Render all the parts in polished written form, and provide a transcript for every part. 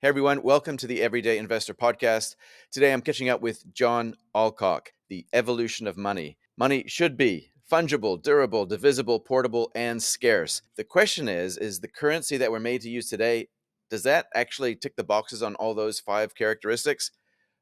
Hey everyone, welcome to the Everyday Investor Podcast. Today I'm catching up with John Alcock, the evolution of money. Money should be fungible, durable, divisible, portable, and scarce. The question is the currency that we're made to use today, does that actually tick the boxes on all those 5 characteristics?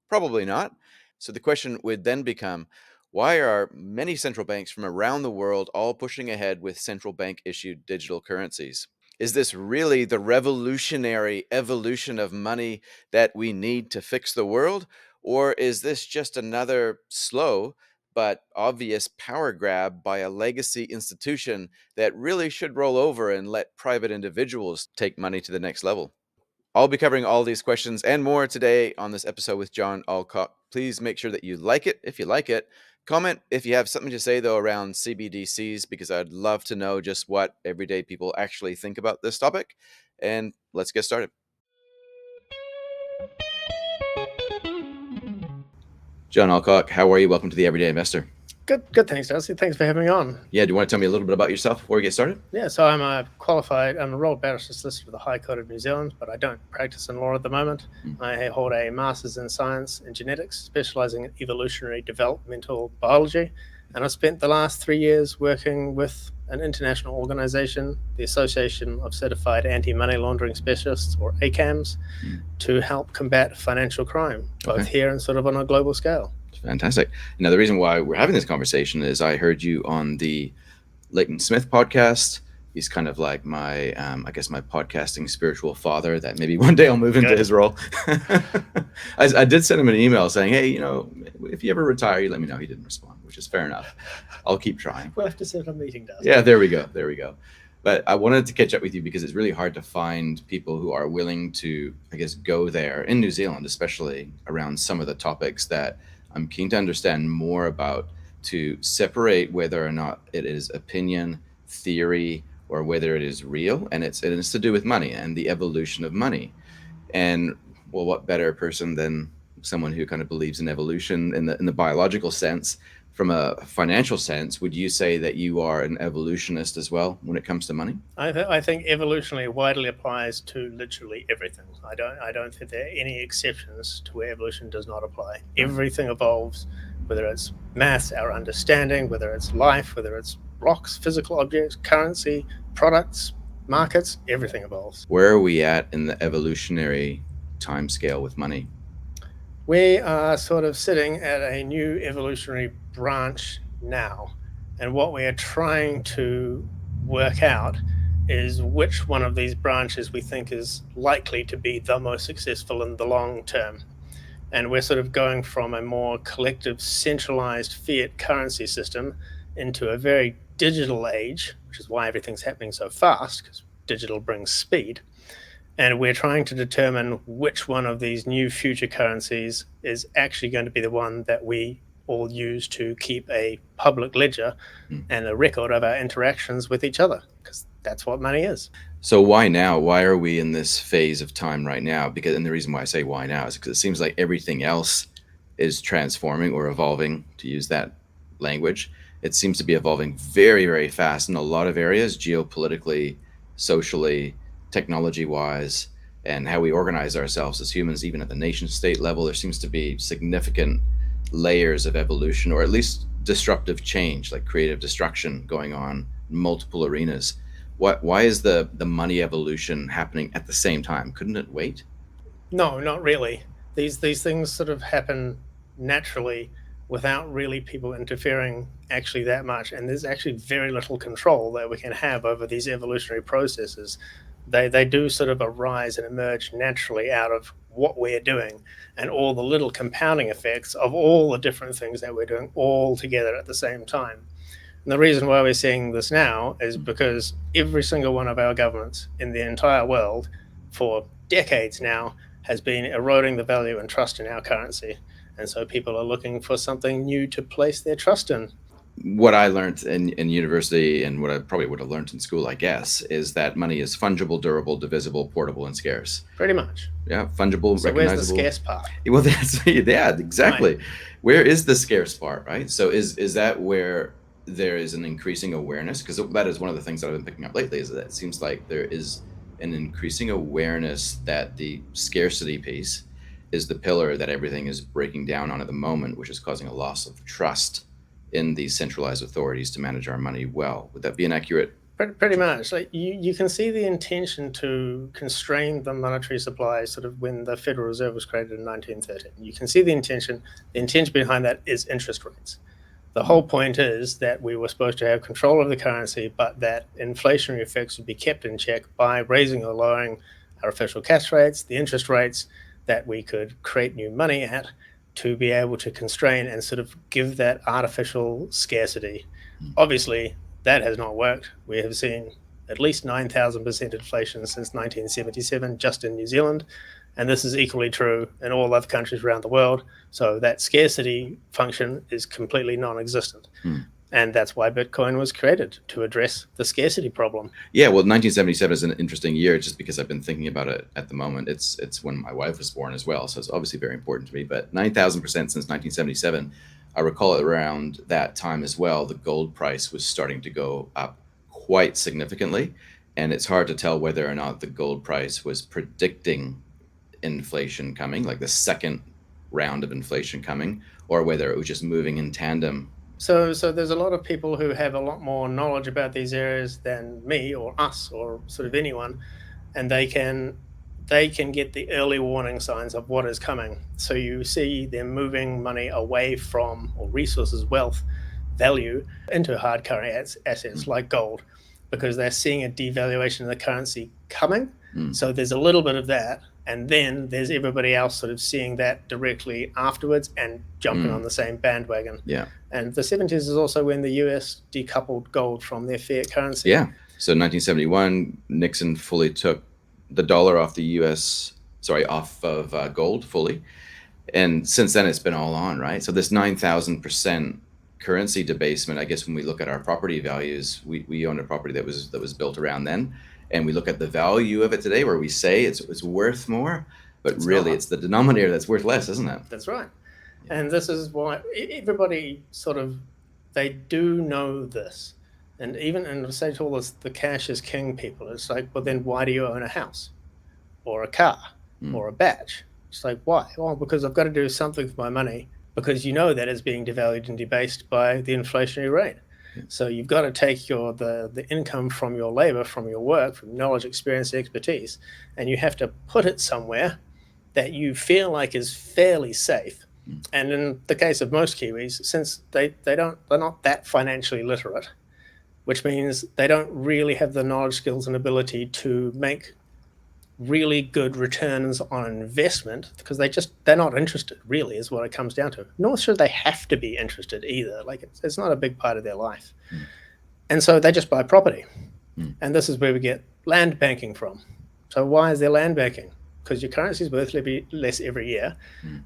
Probably not. So the question would then become, why are many central banks from around the world all pushing ahead with central bank issued digital currencies? Is this really the revolutionary evolution of money that we need to fix the world? Or is this just another slow but obvious power grab by a legacy institution that really should roll over and let private individuals take money to the next level? I'll be covering all these questions and more today on this episode with John Alcock. Please make sure that you like it if you like it. Comment if you have something to say, though, around CBDCs, because I'd love to know just what everyday people actually think about this topic. And let's get started. John Alcock, how are you? Welcome to the Everyday Investor. Good. Thanks, Darcy. Thanks for having me on. Yeah, do you want to tell me a little bit about yourself before we get started? Yeah, so I'm a enrolled barrister solicitor with the High Court of New Zealand, but I don't practice in law at the moment. I hold a Master's in Science and Genetics, specializing in evolutionary developmental biology, and I've spent the last 3 years working with an international organization, the Association of Certified Anti-Money Laundering Specialists, or ACAMS, to help combat financial crime, both here and sort of on a global scale. Fantastic. Now, the reason why we're having this conversation is I heard you on the Leighton Smith podcast. He's kind of like my, I guess, my podcasting spiritual father that maybe one day I'll move into his role. I did send him an email saying, hey, if you ever retire, you let me know. He didn't respond, which is fair enough. I'll keep trying. We'll have to set a meeting down. Yeah, there we go. But I wanted to catch up with you because it's really hard to find people who are willing to, I guess, go there in New Zealand, especially around some of the topics that I'm keen to understand more about, to separate whether or not it is opinion, theory, or whether it is real. And it's to do with money and the evolution of money. And well, what better person than someone who kind of believes in evolution in the biological sense? From a financial sense, would you say that you are an evolutionist as well when it comes to money? I think evolutionary widely applies to literally everything. I don't think there are any exceptions to where evolution does not apply. Everything evolves, whether it's maths, our understanding, whether it's life, whether it's rocks, physical objects, currency, products, markets, everything evolves. Where are we at in the evolutionary timescale with money? We are sort of sitting at a new evolutionary branch now. And what we are trying to work out is which one of these branches we think is likely to be the most successful in the long term. And we're sort of going from a more collective, centralized fiat currency system into a very digital age, which is why everything's happening so fast, because digital brings speed. And we're trying to determine which one of these new future currencies is actually going to be the one that we all use to keep a public ledger and a record of our interactions with each other, because that's what money is. So why now? Why are we in this phase of time right now? And the reason why I say why now is because it seems like everything else is transforming or evolving, to use that language. It seems to be evolving very, very fast in a lot of areas, geopolitically, socially, technology-wise, and how we organize ourselves as humans, even at the nation state level. There seems to be significant layers of evolution, or at least disruptive change, like creative destruction going on in multiple arenas. Why is the money evolution happening at the same time? Couldn't it wait? No, not really. These things sort of happen naturally without really people interfering actually that much. And there's actually very little control that we can have over these evolutionary processes. They do sort of arise and emerge naturally out of what we're doing and all the little compounding effects of all the different things that we're doing all together at the same time. And the reason why we're seeing this now is because every single one of our governments in the entire world for decades now has been eroding the value and trust in our currency. And so people are looking for something new to place their trust in. What I learned in university, and what I probably would have learned in school, I guess, is that money is fungible, durable, divisible, portable, and scarce. Pretty much. Yeah, fungible, so recognizable. Where's the scarce part? Well, exactly. Right. Where is the scarce part, right? So is that where there is an increasing awareness? Because that is one of the things that I've been picking up lately, is that it seems like there is an increasing awareness that the scarcity piece is the pillar that everything is breaking down on at the moment, which is causing a loss of trust in these centralized authorities to manage our money well. Would that be an accurate? Pretty much. Like you can see the intention to constrain the monetary supply sort of when the Federal Reserve was created in 1913. You can see the intention. The intention behind that is interest rates. The whole point is that we were supposed to have control of the currency, but that inflationary effects would be kept in check by raising or lowering our official cash rates, the interest rates that we could create new money at, to be able to constrain and sort of give that artificial scarcity. Obviously, that has not worked. We have seen at least 9,000% inflation since 1977 just in New Zealand. And this is equally true in all other countries around the world. So that scarcity function is completely non-existent. And that's why Bitcoin was created, to address the scarcity problem. Yeah, well, 1977 is an interesting year just because I've been thinking about it at the moment. It's when my wife was born as well, so it's obviously very important to me. But 9,000% since 1977. I recall around that time as well, the gold price was starting to go up quite significantly. And it's hard to tell whether or not the gold price was predicting inflation coming, like the second round of inflation coming, or whether it was just moving in tandem. So there's a lot of people who have a lot more knowledge about these areas than me or us or sort of anyone, and they can get the early warning signs of what is coming. So you see them moving money away from, or resources, wealth, value, into hard currency assets like gold, because they're seeing a devaluation of the currency coming. So there's a little bit of that. And then there's everybody else sort of seeing that directly afterwards and jumping on the same bandwagon. Yeah. And the 70s is also when the US decoupled gold from their fiat currency. Yeah. So 1971, Nixon fully took the dollar off off of gold fully. And since then, it's been all on, right? So this 9,000% currency debasement, I guess when we look at our property values, we owned a property that was built around then. And we look at the value of it today, where we say it's worth more, but really it's the denominator that's worth less, isn't it? That's right. Yeah. And this is why everybody sort of, they do know this. And even, and say to all this, the cash is king people, it's like, well, then why do you own a house or a car or a badge? It's like, why? Well, because I've got to do something for my money, because you know that it's being devalued and debased by the inflationary rate. So you've got to take the income from your labor, from your work, from knowledge, experience, expertise, and you have to put it somewhere that you feel like is fairly safe. And in the case of most Kiwis, since they're not that financially literate, which means they don't really have the knowledge, skills, and ability to make really good returns on investment, because they're not interested, really, is what it comes down to. Nor should they have to be interested either. Like it's not a big part of their life. And so they just buy property. And this is where we get land banking from. So why is there land banking? Because your currency is worth less every year,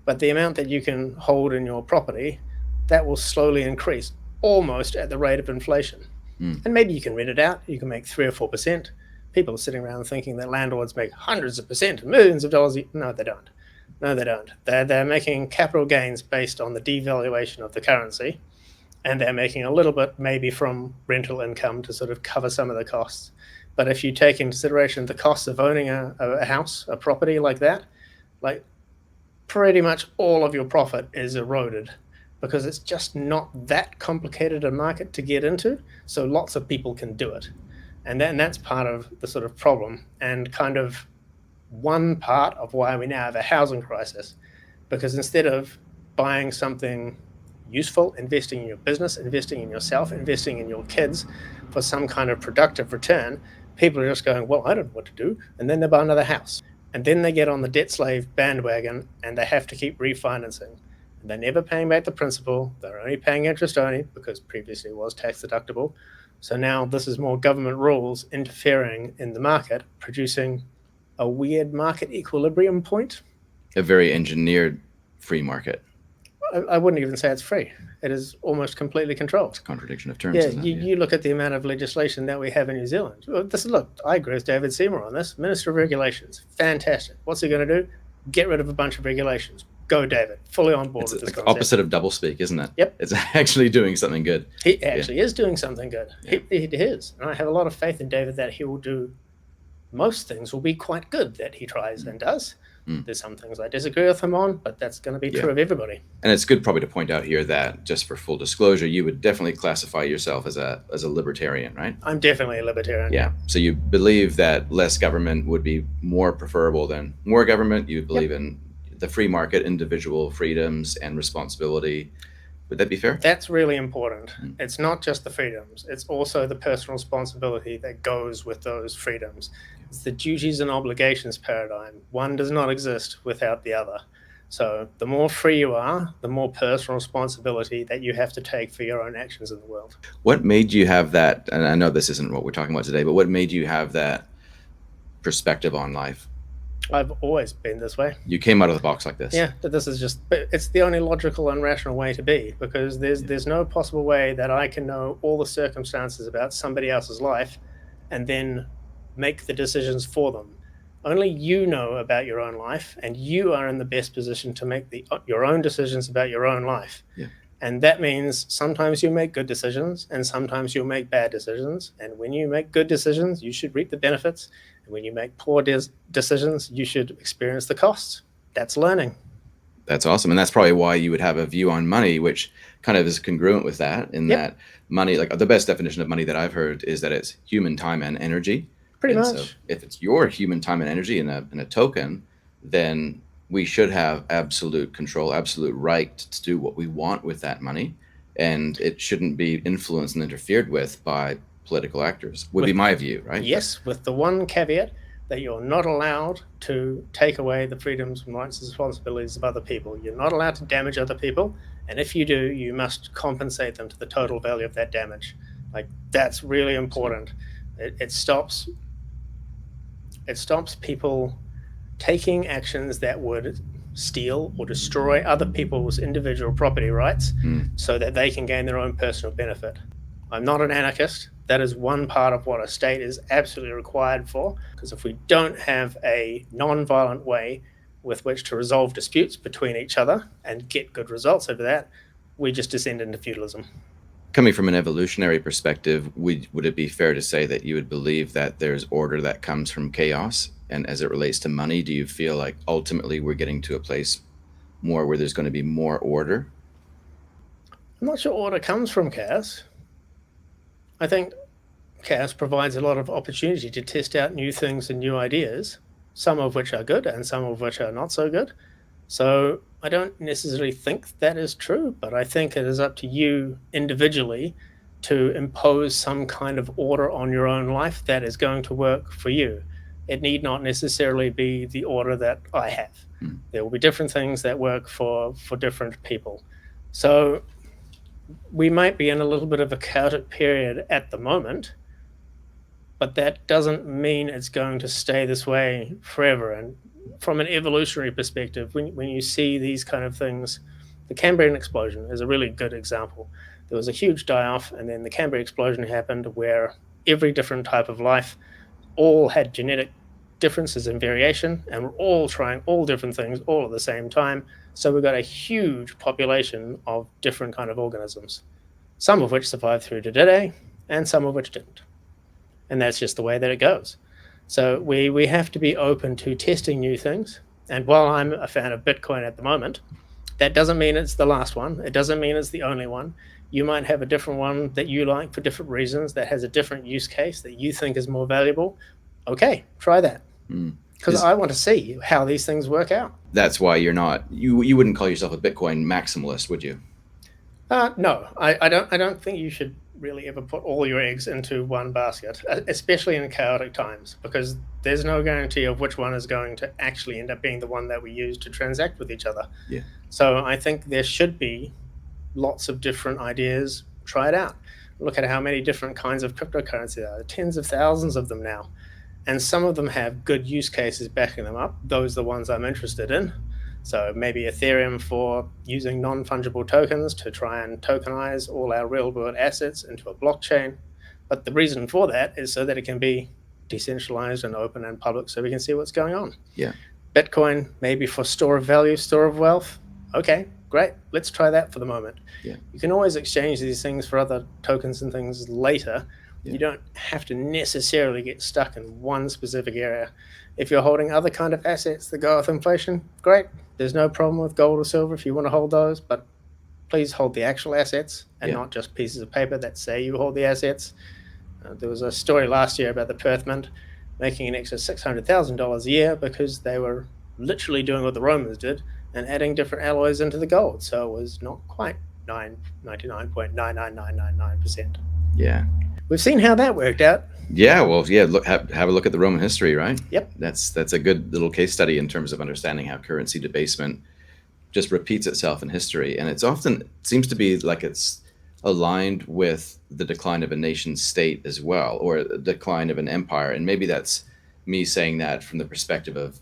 but the amount that you can hold in your property, that will slowly increase almost at the rate of inflation. And maybe you can rent it out, you can make 3 or 4%. People are sitting around thinking that landlords make hundreds of percent, millions of dollars. No, they don't. No, they don't. They're making capital gains based on the devaluation of the currency, and they're making a little bit maybe from rental income to sort of cover some of the costs. But if you take into consideration the costs of owning a house, a property like that, like pretty much all of your profit is eroded, because it's just not that complicated a market to get into. So lots of people can do it. And that's part of the sort of problem, and kind of one part of why we now have a housing crisis. Because instead of buying something useful, investing in your business, investing in yourself, investing in your kids for some kind of productive return, people are just going, well, I don't know what to do. And then they buy another house. And then they get on the debt slave bandwagon, and they have to keep refinancing. And they're never paying back the principal. They're only paying interest only, because previously it was tax deductible. So now this is more government rules interfering in the market, producing a weird market equilibrium point. A very engineered free market. I wouldn't even say it's free. It is almost completely controlled. It's a contradiction of terms. Yeah, you look at the amount of legislation that we have in New Zealand. Look, I agree with David Seymour on this. Minister of Regulations, fantastic. What's he going to do? Get rid of a bunch of regulations. Go, David. Fully on board with this concept. Opposite of doublespeak, isn't it? Yep. It's actually doing something good. He actually is doing something good. He is. And I have a lot of faith in David that he will do most things will be quite good that he tries Mm. and does. Mm. There's some things I disagree with him on, but that's going to be Yeah. true of everybody. And it's good probably to point out here that, just for full disclosure, you would definitely classify yourself as a libertarian, right? I'm definitely a libertarian, Yeah. yeah. So you believe that less government would be more preferable than more government. You Yep. believe in the free market, individual freedoms, and responsibility. Would that be fair? That's really important. Mm. It's not just the freedoms, it's also the personal responsibility that goes with those freedoms. It's the duties and obligations paradigm. One does not exist without the other. So, the more free you are, the more personal responsibility that you have to take for your own actions in the world. What made you have that? And I know this isn't what we're talking about today, but what made you have that perspective on life? I've always been this way. You came out of the box like this. Yeah, this is just it's the only logical and rational way to be, because there's no possible way that I can know all the circumstances about somebody else's life and then make the decisions for them. Only you know about your own life, and you are in the best position to make your own decisions about your own life. Yeah. And that means sometimes you make good decisions and sometimes you'll make bad decisions. And when you make good decisions, you should reap the benefits. And when you make poor decisions, you should experience the costs. That's learning. That's awesome. And that's probably why you would have a view on money, which kind of is congruent with that, in Yep. that money, like the best definition of money that I've heard is that it's human time and energy. Pretty And much. so if it's your human time and energy in a token, then we should have absolute control, absolute right to do what we want with that money. And it shouldn't be influenced and interfered with by political actors, would be my view, right? Yes, with the one caveat that you're not allowed to take away the freedoms and rights and responsibilities of other people. You're not allowed to damage other people. And if you do, you must compensate them to the total value of that damage. Like, that's really important. It stops people taking actions that would steal or destroy other people's individual property rights so that they can gain their own personal benefit. I'm not an anarchist. That is one part of what a state is absolutely required for, because if we don't have a non-violent way with which to resolve disputes between each other and get good results over that, we just descend into feudalism. Coming from an evolutionary perspective, would it be fair to say that you would believe that there's order that comes from chaos? And as it relates to money, do you feel like ultimately we're getting to a place more where there's going to be more order? I'm not sure order comes from chaos. I think chaos provides a lot of opportunity to test out new things and new ideas, some of which are good and some of which are not so good. So I don't necessarily think that is true, but I think it is up to you individually to impose some kind of order on your own life that is going to work for you. It need not necessarily be the order that I have. There will be different things that work for different people. So we might be in a little bit of a chaotic period at the moment, but that doesn't mean it's going to stay this way forever. And from an evolutionary perspective, when you see these kind of things, the Cambrian explosion is a really good example. There was a huge die-off, and then the Cambrian explosion happened, where every different type of life all had genetic differences and variation, and we're all trying all different things all at the same time. So we've got a huge population of different kind of organisms, some of which survived through to today, and some of which didn't. And that's just the way that it goes. So we have to be open to testing new things. And while I'm a fan of Bitcoin at the moment, that doesn't mean it's the last one. It doesn't mean it's the only one. You might have a different one that you like for different reasons, that has a different use case that you think is more valuable. Okay, try that. Because I want to see how these things work out. That's why you're not, you wouldn't call yourself a Bitcoin maximalist, would you? No, I don't think you should really ever put all your eggs into one basket, especially in chaotic times, because there's no guarantee of which one is going to actually end up being the one that we use to transact with each other. Yeah. So I think there should be lots of different ideas. Try it out. Look at how many different kinds of cryptocurrency there are, tens of thousands of them now. And some of them have good use cases backing them up. Those are the ones I'm interested in. So maybe Ethereum for using non-fungible tokens to try and tokenize all our real-world assets into a blockchain. But the reason for that is so that it can be decentralized and open and public, so we can see what's going on. Yeah. Bitcoin, maybe for store of value, store of wealth. Okay, great. Let's try that for the moment. Yeah. You can always exchange these things for other tokens and things later, Yeah. You don't have to necessarily get stuck in one specific area. If you're holding other kind of assets that go with inflation, great. There's no problem with gold or silver if you want to hold those, but please hold the actual assets and Yeah. not just pieces of paper that say you hold the assets. There was a story last year about the Perth Mint making an extra $600,000 a year because they were literally doing what the Romans did and adding different alloys into the gold. So it was not quite 99.99999%. Yeah. We've seen how that worked out. Yeah, well, yeah. Look, have a look at the Roman history, right? Yep. That's a good little case study in terms of understanding how currency debasement just repeats itself in history, and it's often seems to be like it's aligned with the decline of a nation state as well, or the decline of an empire. And maybe that's me saying that from the perspective of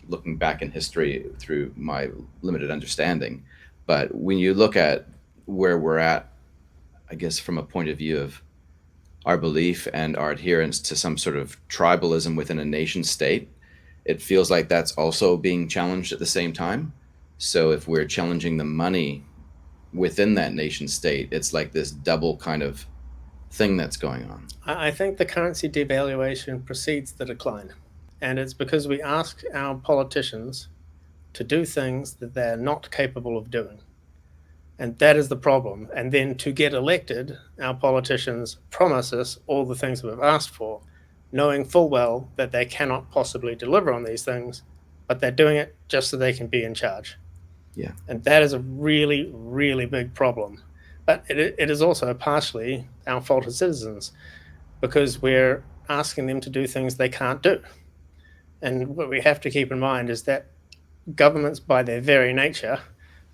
looking back in history through my limited understanding. But when you look at where we're at, I guess from a point of view of our belief and our adherence to some sort of tribalism within a nation state, it feels like that's also being challenged at the same time. So if we're challenging the money within that nation state, it's like this double kind of thing that's going on. I think the currency devaluation precedes the decline. And it's because we ask our politicians to do things that they're not capable of doing. And that is the problem. And then to get elected, our politicians promise us all the things we've asked for, knowing full well that they cannot possibly deliver on these things, but they're doing it just so they can be in charge. Yeah. And that is a really, really big problem. But it is also partially our fault as citizens because we're asking them to do things they can't do. And what we have to keep in mind is that governments, by their very nature,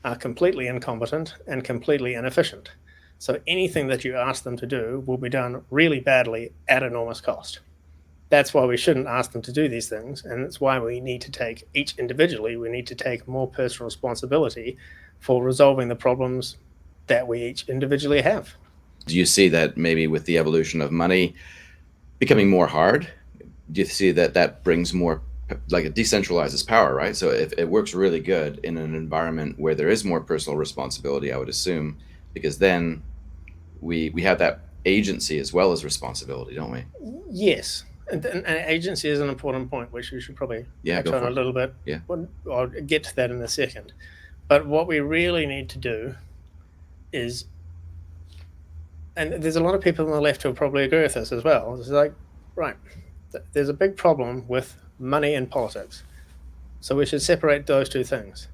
are completely incompetent and completely inefficient. So anything that you ask them to do will be done really badly at enormous cost. That's why we shouldn't ask them to do these things, and it's why we need to take each individually, we need to take more personal responsibility for resolving the problems that we each individually have. Do you see that maybe with the evolution of money becoming more hard? Do you see that that brings more, like it decentralizes power, right? So if it works really good in an environment where there is more personal responsibility, I would assume, because then we have that agency as well as responsibility, don't we? Yes. And agency is an important point, which we should probably touch on a little bit. Yeah. I'll get to that in a second. But what we really need to do is, and there's a lot of people on the left who will probably agree with this as well. It's like, right, there's a big problem with money and politics. So we should separate those two things.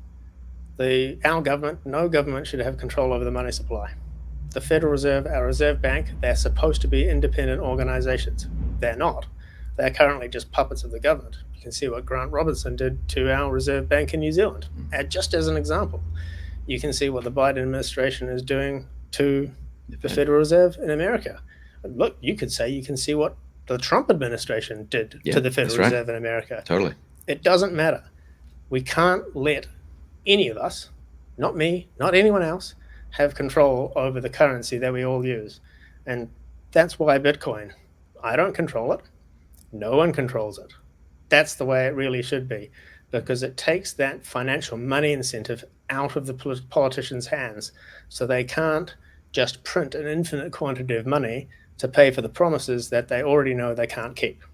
Our government, no government should have control over the money supply. The Federal Reserve, our Reserve Bank, they're supposed to be independent organizations. They're not. They're currently just puppets of the government. You can see what Grant Robertson did to our Reserve Bank in New Zealand. Just as an example, you can see what the Biden administration is doing to the Federal Reserve in America. Look, you could say you can see what the Trump administration did to the Federal Reserve in America. Totally. It doesn't matter. We can't let any of us, not me, not anyone else, have control over the currency that we all use. And that's why Bitcoin, I don't control it. No one controls it. That's the way it really should be, because it takes that financial money incentive out of the politicians' hands, so they can't just print an infinite quantity of money to pay for the promises that they already know they can't keep.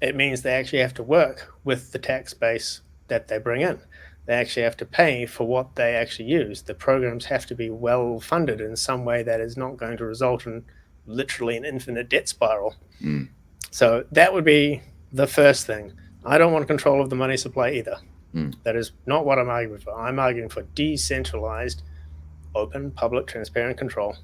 It means they actually have to work with the tax base that they bring in. They actually have to pay for what they actually use. The programs have to be well funded in some way that is not going to result in literally an infinite debt spiral. So that would be the first thing. I don't want control of the money supply either. That is not what I'm arguing for. I'm arguing for decentralized, open, public, transparent control,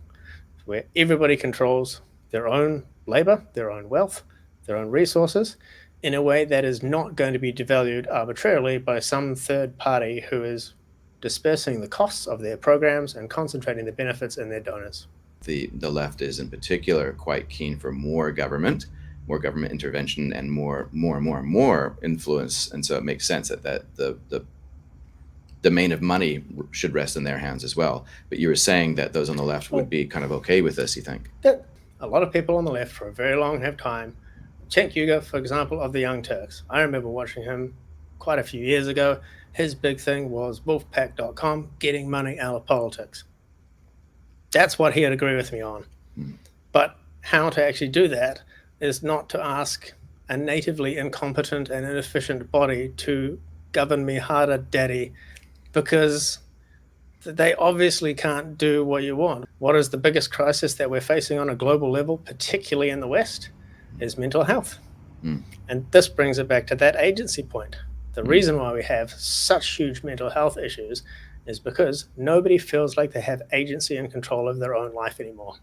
where everybody controls their own labor, their own wealth, their own resources, in a way that is not going to be devalued arbitrarily by some third party who is dispersing the costs of their programs and concentrating the benefits in their donors. The left is in particular quite keen for more government intervention, and more influence. And so it makes sense that the domain of money should rest in their hands as well. But you were saying that those on the left would be kind of okay with this, you think? A lot of people on the left for a very long time. Cenk Uygur, for example, of the Young Turks. I remember watching him quite a few years ago. His big thing was wolfpack.com, getting money out of politics. That's what he would agree with me on. But how to actually do that is not to ask a natively incompetent and inefficient body to govern me harder, daddy, because they obviously can't do what you want. What is the biggest crisis that we're facing on a global level, particularly in the West, is mental health. Mm. And this brings it back to that agency point. The Mm. reason why we have such huge mental health issues is because nobody feels like they have agency and control of their own life anymore.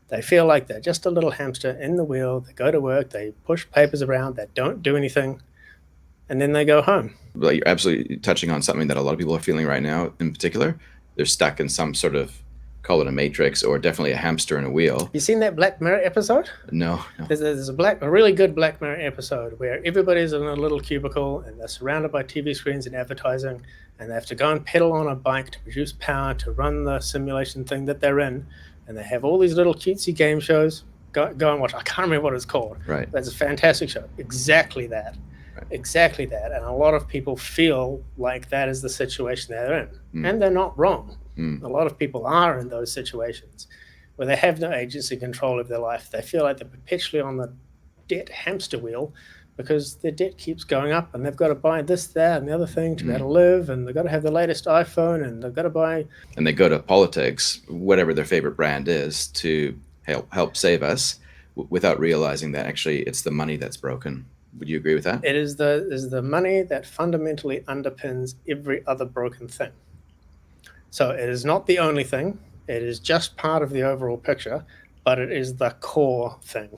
They feel like they're just a little hamster in the wheel. They go to work, they push papers around, they don't do anything, and then they go home. But you're absolutely touching on something that a lot of people are feeling right now in particular. They're stuck in some sort of, call it a matrix, or definitely a hamster in a wheel. You seen that Black Mirror episode? No. There's a really good Black Mirror episode where everybody's in a little cubicle and they're surrounded by TV screens and advertising, and they have to go and pedal on a bike to produce power to run the simulation thing that they're in, and they have all these little cutesy game shows. Go and watch. I can't remember what it's called. Right. That's a fantastic show. Exactly that. Right. Exactly that. And a lot of people feel like that is the situation they're in. And they're not wrong. A lot of people are in those situations where they have no agency control of their life. They feel like they're perpetually on the debt hamster wheel because their debt keeps going up and they've got to buy this, that, and the other thing to be able to live, and they've got to have the latest iPhone, and they've got to buy. And they go to politics, whatever their favorite brand is, to help save us without realizing that actually it's the money that's broken. Would you agree with that? It is the money that fundamentally underpins every other broken thing. So it is not the only thing. It is just part of the overall picture, but it is the core thing.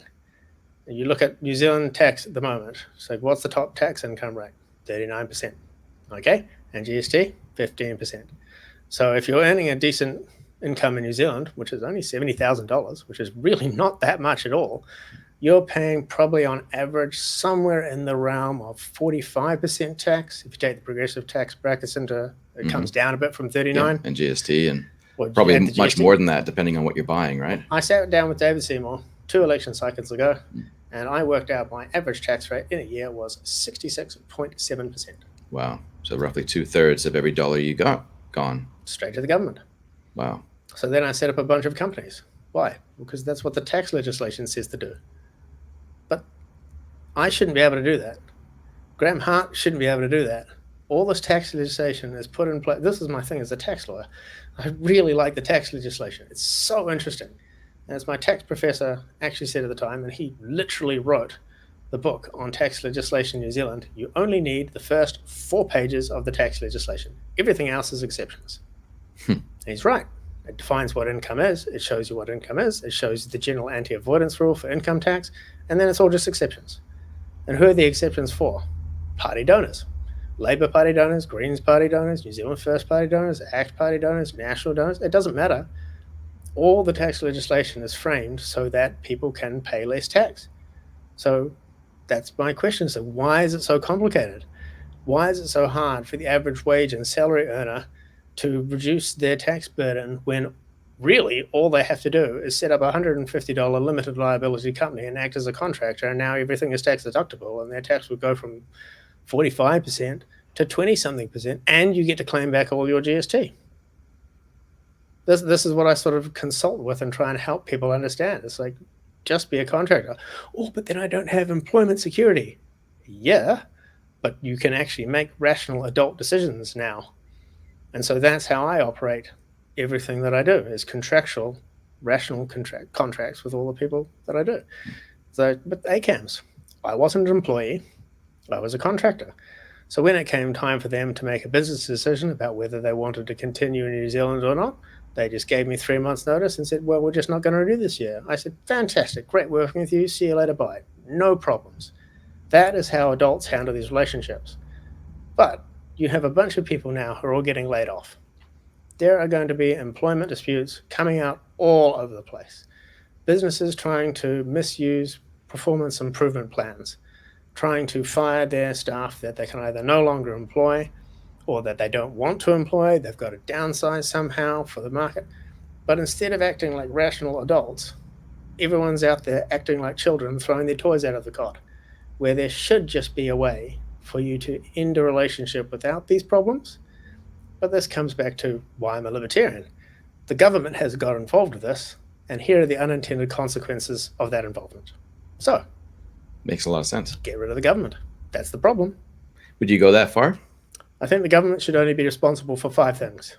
You look at New Zealand tax at the moment. So what's the top tax income rate? 39%. Okay? And GST, 15%. So if you're earning a decent income in New Zealand, which is only $70,000, which is really not that much at all, you're paying probably on average somewhere in the realm of 45% tax. If you take the progressive tax brackets into, it comes down a bit from 39. And GST, and probably much more than that, depending on what you're buying, right? I sat down with David Seymour 2 election cycles ago, and I worked out my average tax rate in a year was 66.7%. Wow. So roughly 2/3 of every dollar you got gone. Straight to the government. Wow. So then I set up a bunch of companies. Why? Because that's what the tax legislation says to do. But I shouldn't be able to do that. Graham Hart shouldn't be able to do that. All this tax legislation is put in place. This is my thing as a tax lawyer. I really like the tax legislation. It's so interesting. As my tax professor actually said at the time, and he literally wrote the book on tax legislation in New Zealand, you only need the first 4 pages of the tax legislation. Everything else is exceptions. And he's right. It defines what income is. It shows you what income is. It shows you the general anti-avoidance rule for income tax. And then it's all just exceptions. And who are the exceptions for? Party donors. Labour Party donors, Greens Party donors, New Zealand First Party donors, ACT Party donors, National donors. It doesn't matter. All the tax legislation is framed so that people can pay less tax. So that's my question. So why is it so complicated? Why is it so hard for the average wage and salary earner to reduce their tax burden when really all they have to do is set up a $150 limited liability company and act as a contractor, and now everything is tax deductible and their tax would go from 45% to 20-something%, and you get to claim back all your GST. This is what I sort of consult with and try and help people understand. It's like, just be a contractor. Oh, but then I don't have employment security. Yeah, but you can actually make rational adult decisions now. And so that's how I operate. Everything that I do is contractual, rational contracts with all the people that I do. So, but ACAMS, I wasn't an employee. I was a contractor. So when it came time for them to make a business decision about whether they wanted to continue in New Zealand or not, they just gave me 3 months notice and said, well, we're just not going to renew this year. I said, fantastic, great working with you. See you later, bye. No problems. That is how adults handle these relationships. But you have a bunch of people now who are all getting laid off. There are going to be employment disputes coming out all over the place. Businesses trying to misuse performance improvement plans, trying to fire their staff that they can either no longer employ or that they don't want to employ. They've got to downsize somehow for the market. But instead of acting like rational adults, everyone's out there acting like children, throwing their toys out of the cot, where there should just be a way for you to end a relationship without these problems. But this comes back to why I'm a libertarian. The government has got involved with this. And here are the unintended consequences of that involvement. So, Makes a lot of sense. get rid of the government. That's the problem. Would you go that far? I think the government should only be responsible for 5 things: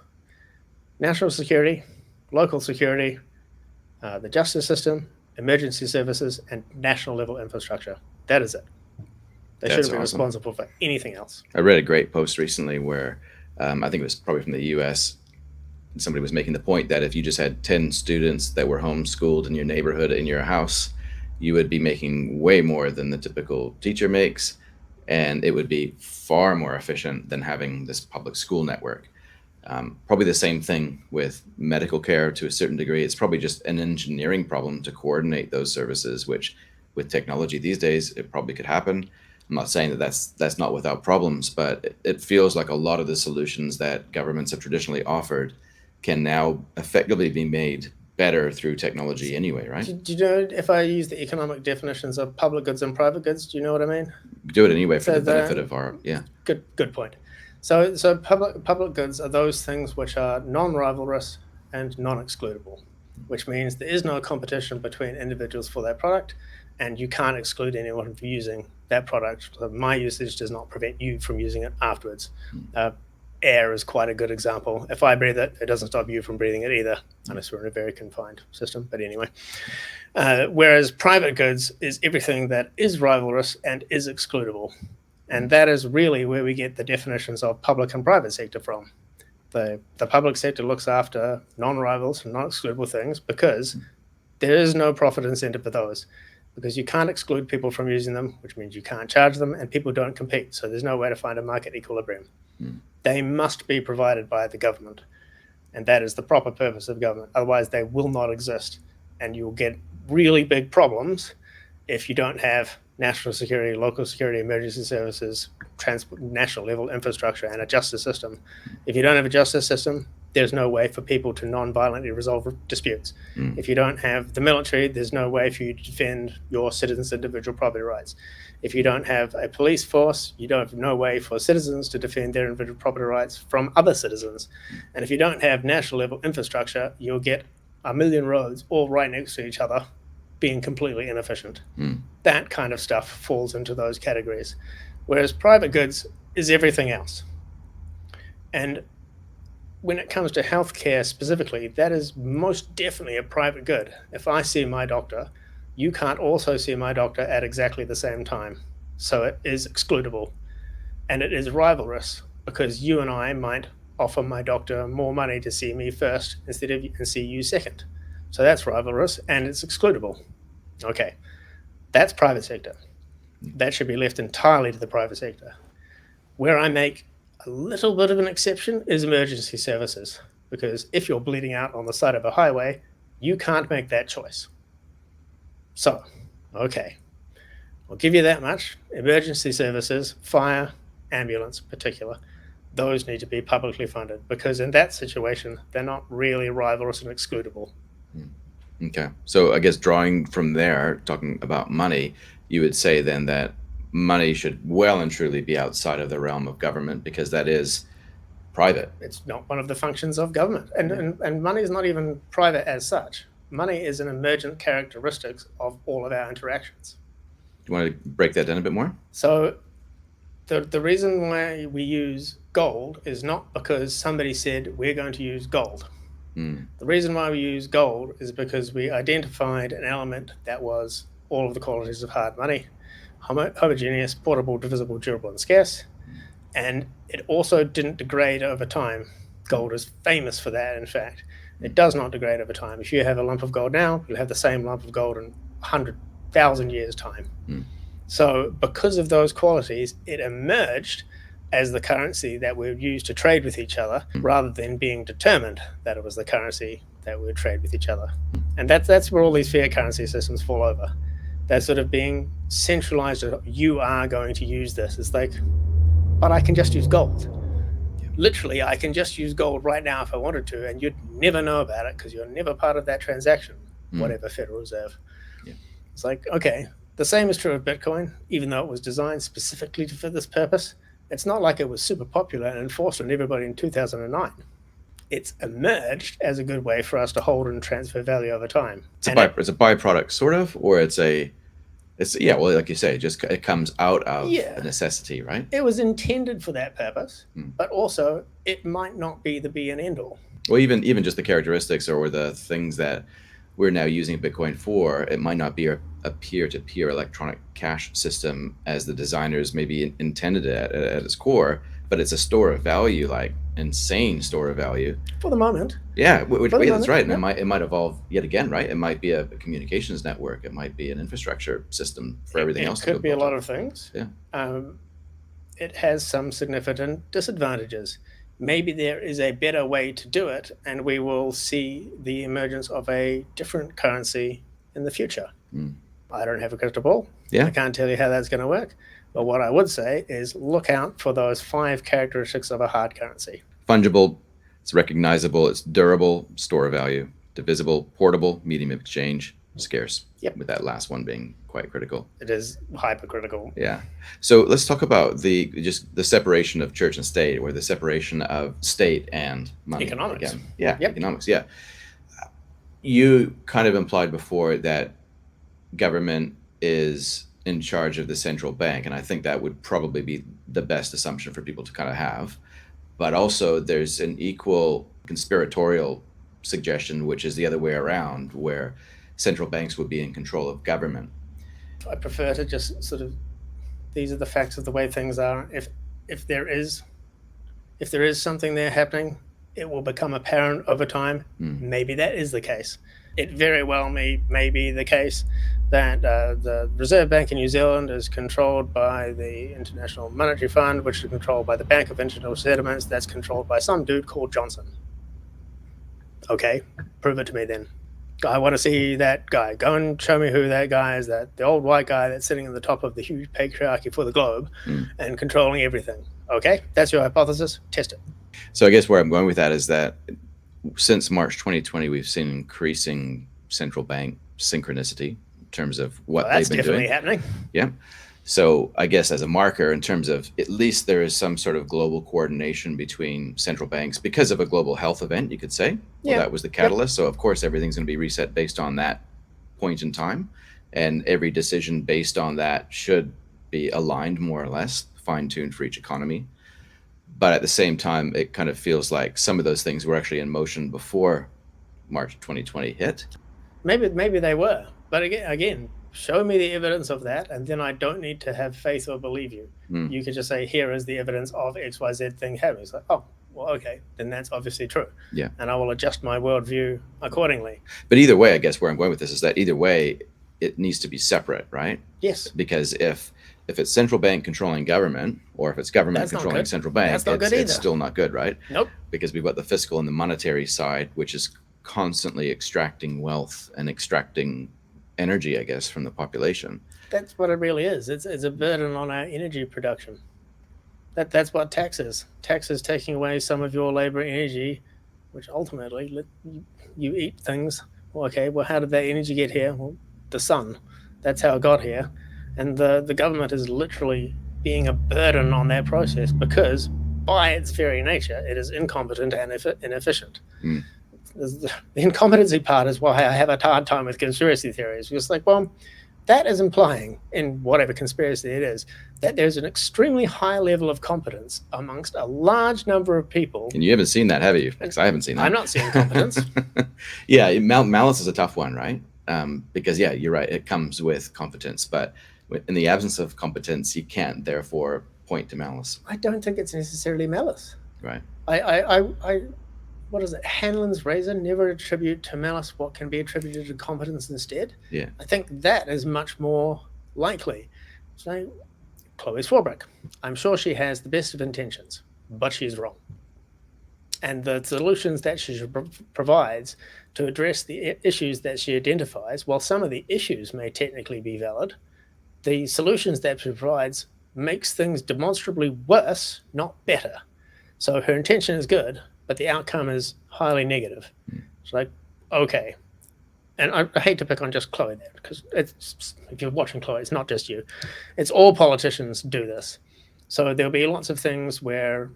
national security, local security, the justice system, emergency services, and national level infrastructure. That is it. They That's shouldn't be awesome. responsible for anything else. I read a great post recently where I think it was probably from the US. Somebody was making the point that if you just had 10 students that were homeschooled in your neighborhood, in your house, you would be making way more than the typical teacher makes. And it would be far more efficient than having this public school network. Probably the same thing with medical care to a certain degree. It's probably just an engineering problem to coordinate those services, which with technology these days, it probably could happen. I'm not saying that that's not without problems, but it feels like a lot of the solutions that governments have traditionally offered can now effectively be made better through technology anyway, right? Do you know, if I use the economic definitions of public goods and private goods, do you know what I mean? Do it anyway for So the benefit of our, yeah. good point. So public goods are those things which are non-rivalrous and non-excludable, which means there is no competition between individuals for that product, and you can't exclude anyone from using that product. So my usage does not prevent you from using it afterwards. Air is quite a good example. If I breathe it, it doesn't stop you from breathing it either, unless we're in a very confined system. But anyway, whereas private goods is everything that is rivalrous and is excludable. And that is really where we get the definitions of public and private sector from. The public sector looks after non-rivals and non-excludable things because there is no profit incentive for those, because you can't exclude people from using them, which means you can't charge them, and people don't compete. So there's no way to find a market equilibrium. They must be provided by the government, and that is the proper purpose of government. Otherwise, they will not exist, and you'll get really big problems if you don't have national security, local security, emergency services, national level infrastructure, and a justice system. If you don't have a justice system, there's no way for people to non-violently resolve disputes. If you don't have the military, there's no way for you to defend your citizens' individual property rights. If you don't have a police force, you don't have no way for citizens to defend their individual property rights from other citizens. And if you don't have national level infrastructure, you'll get a million roads all right next to each other being completely inefficient. That kind of stuff falls into those categories. Whereas private goods is everything else. And when it comes to healthcare specifically, that is most definitely a private good. If I see my doctor, you can't also see my doctor at exactly the same time. So it is excludable. And it is rivalrous because you and I might offer my doctor more money to see me first instead of and see you second. So that's rivalrous and it's excludable. Okay, that's private sector. That should be left entirely to the private sector. Where I make a little bit of an exception is emergency services, because if you're bleeding out on the side of a highway, you can't make that choice. So, okay, I'll give you that much. Emergency services, fire, ambulance in particular, those need to be publicly funded, because in that situation, they're not really rivalrous and excludable. Okay. So I guess drawing from there, talking about money, you would say then that money should well and truly be outside of the realm of government because that is private. It's not one of the functions of government. And money is not even private as such. Money is an emergent characteristic of all of our interactions. Do you want to break that down a bit more? So the reason why we use gold is not because somebody said we're going to use gold. The reason why we use gold is because we identified an element that was all of the qualities of hard money: homogeneous, portable, divisible, durable, and scarce. And it also didn't degrade over time. Gold is famous for that, in fact. It does not degrade over time. If you have a lump of gold now, you'll have the same lump of gold in 100,000 years' time. So because of those qualities, it emerged as the currency that we would use to trade with each other, rather than being determined that it was the currency that we would trade with each other. And that's where all these fiat currency systems fall over. They're sort of being centralized. You are going to use this. It's like, but I can just use gold. Literally, I can just use gold right now if I wanted to, and you'd never know about it because you're never part of that transaction, whatever Federal Reserve. It's like, okay, the same is true of Bitcoin, even though it was designed specifically for this purpose. It's not like it was super popular and enforced on everybody in 2009. It's emerged as a good way for us to hold and transfer value over time. It's a byproduct, sort of, or it's yeah. Well, like you say, it comes out of a Yeah, necessity, right? it was intended for that purpose, Hmm. but also it might not be the be and end all. Well, even just the characteristics or the things that we're now using Bitcoin for, it might not be a peer-to-peer electronic cash system as the designers maybe intended it at its core, but it's a store of value, like insane store of value. For the moment. Yeah, For the yeah, that's moment, right. And yep. it might evolve yet again, right? It might be a communications network. It might be an infrastructure system for everything It else to go could be a built lot up. of things. Yeah. Um, it has some significant disadvantages. Maybe there is a better way to do it, and we will see the emergence of a different currency in the future. Mm. I don't have a crystal ball. Yeah. I can't tell you how that's going to work. But what I would say is look out for those 5 characteristics of a hard currency. Fungible, it's recognizable, it's durable, store of value, divisible, portable, medium of exchange, scarce. Yep. With that last one being quite critical. It is hypercritical. Yeah. So let's talk about the separation of church and state, or the separation of state and money. Economics. Again. Yeah. Yep. Economics. Yeah. You kind of implied before that government is in charge of the central bank, and I think that would probably be the best assumption for people to kind of have. But also, there's an equal conspiratorial suggestion, which is the other way around, where central banks would be in control of government. I prefer to just sort of, these are the facts of the way things are. If there is something there happening, it will become apparent over time. Maybe that is the case. It very well may be the case that the Reserve Bank in New Zealand is controlled by the International Monetary Fund, which is controlled by the Bank of International Settlements, that's controlled by some dude called Johnson. Okay, prove it to me then. I want to see that guy. Go and show me who that guy is, the old white guy that's sitting at the top of the huge patriarchy for the globe and controlling everything. Okay, that's your hypothesis. Test it. So I guess where I'm going with that is that since March 2020, we've seen increasing central bank synchronicity in terms of what they've been doing. That's definitely happening. Yeah. So I guess as a marker, in terms of at least there is some sort of global coordination between central banks because of a global health event, you could say. Well, that was the catalyst. Yep. So of course, everything's going to be reset based on that point in time. And every decision based on that should be aligned more or less, fine-tuned for each economy. But at the same time, it kind of feels like some of those things were actually in motion before March 2020 hit. Maybe they were. But again, show me the evidence of that, and then I don't need to have faith or believe you. You could just say, here is the evidence of XYZ thing happening. It's like, oh, well, okay, then that's obviously true. Yeah. And I will adjust my worldview accordingly. But either way, I guess where I'm going with this is that either way, it needs to be separate, right? Yes. Because if it's central bank controlling government, or if it's government controlling central bank, it's still not good, right? Nope. Because we've got the fiscal and the monetary side, which is constantly extracting wealth and extracting energy, I guess, from the population. That's what it really is. It's a burden on our energy production. That's what tax is. Tax is taking away some of your labor energy, which ultimately you eat things. Well, okay, well, how did that energy get here? Well, the sun. That's how it got here. And the government is literally being a burden on that process because, by its very nature, it is incompetent and inefficient. The incompetency part is why I have a hard time with conspiracy theories. Because, like, well, that is implying, in whatever conspiracy it is, that there's an extremely high level of competence amongst a large number of people. And you haven't seen that, have you? Because I haven't seen that. I'm not seeing competence. Yeah, malice is a tough one, right? Because, yeah, you're right. It comes with competence. But in the absence of competence, you can't, therefore, point to malice. I don't think it's necessarily malice. Right. What is it? Hanlon's razor, never attribute to malice what can be attributed to competence instead. Yeah. I think that is much more likely. So, Chloe Swarbrick, I'm sure she has the best of intentions, but she's wrong. And the solutions that she provides to address the issues that she identifies, while some of the issues may technically be valid, the solutions that she provides makes things demonstrably worse, not better. So her intention is good, but the outcome is highly negative. It's like, okay. And I hate to pick on just Chloe there, because if you're watching Chloe, it's not just you. It's all politicians do this. So there'll be lots of things where,